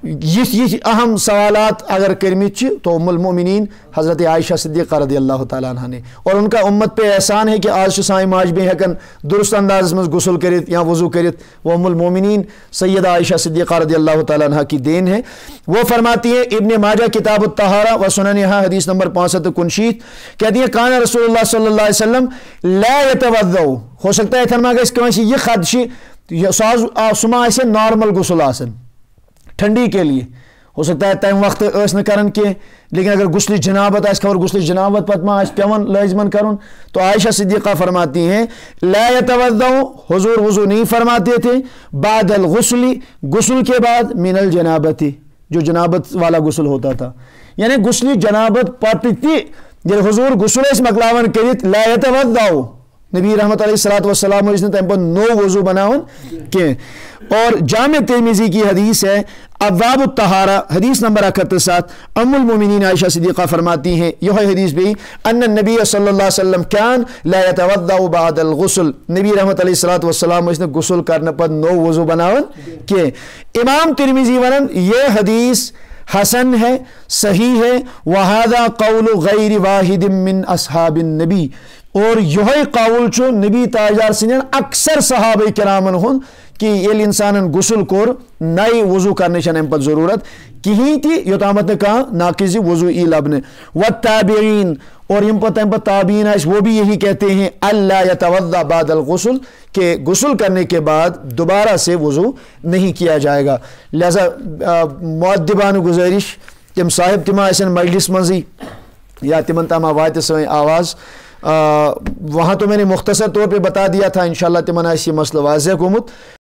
یہ اہم سوالات اگر کرمت تو ام المؤمنین حضرت عائشہ صدیقہ رضی اللہ تعالیٰ عنہ نے اور ان کا امت پہ احسان ہے کہ آج سائیں ماج بھی ہیکن درست انداز میں غسل کرت یا وضو کرت وہ ام المؤمنین سیدہ عائشہ صدیقہ رضی اللہ تعالیٰ عنہ کی دین ہے. وہ فرماتی ہے ابن ماجہ کتاب الطہارہ و سننہا حدیث نمبر 559 کہتی ہے کان رسول اللہ صلی اللہ علیہ وسلم لا یتوضأ ہو سکتا ہے اتن ما گژھِ کٲنٛسہِ یہ خدشہ سما آسہِ نارمل غسل آسن ٹھنڈی کے لیے ہو سکتا ہے تمہ وقت کرن کی لیکن اگر غسل جنابت آس خبر غسل جنابت پتہ ما پیون لازمن کرن تو عائشہ صدیقہ فرماتی ہیں لا یتوضا حضور وضو نہیں فرماتے تھے بعد الغسل غسل کے بعد من الجنابت جو جنابت والا غسل ہوتا تھا یعنی غسل جنابت پتہ تہ حضور غسل مکلاون کرت لا یتوضا نبی رحمت علیہ الصلوۃ والسلام اس نے تم پر نو وضو بناون کہ اور جامع ترمذی کی حدیث ہے ابواب الطہارہ حدیث نمبر 71 ام المومنین عائشہ صدیقہ فرماتی ہیں یہ حدیث بھی ان النبی صلی اللہ علیہ وسلم کان لا يتوضا بعد الغسل نبی رحمت علیہ الصلوۃ والسلام اس نے غسل کرنے پر نو وضو بناون کہ امام ترمذی ونن یہ حدیث حسن ہے صحیح ہے وہذا قول غیر واحد من اصحاب النبی اور یہ قول چھ نبی تاجدار سندین اکثر صحابہ کرامن ہن کہ یل انسان غسل کور نئی وضو کرنے ام پتہ ضرورت کہیں تھی یوتامت نے کہا ناقض وضو ای لبنے والتابعین اور یم پتہ تابعین آئے وہ بھی یہی کہتے ہیں اللہ یتوضا بعد الغسل کہ غسل کرنے کے بعد دوبارہ سے وضو نہیں کیا جائے گا لہذا مؤدبان گزارش تم صاحب تم آسن مجلس منزی یا تمن تام وات سوئیں آواز وہاں تو میں نے مختصر طور پہ بتا دیا تھا انشاءاللہ تمن آس یہ مسئلہ واضح گومت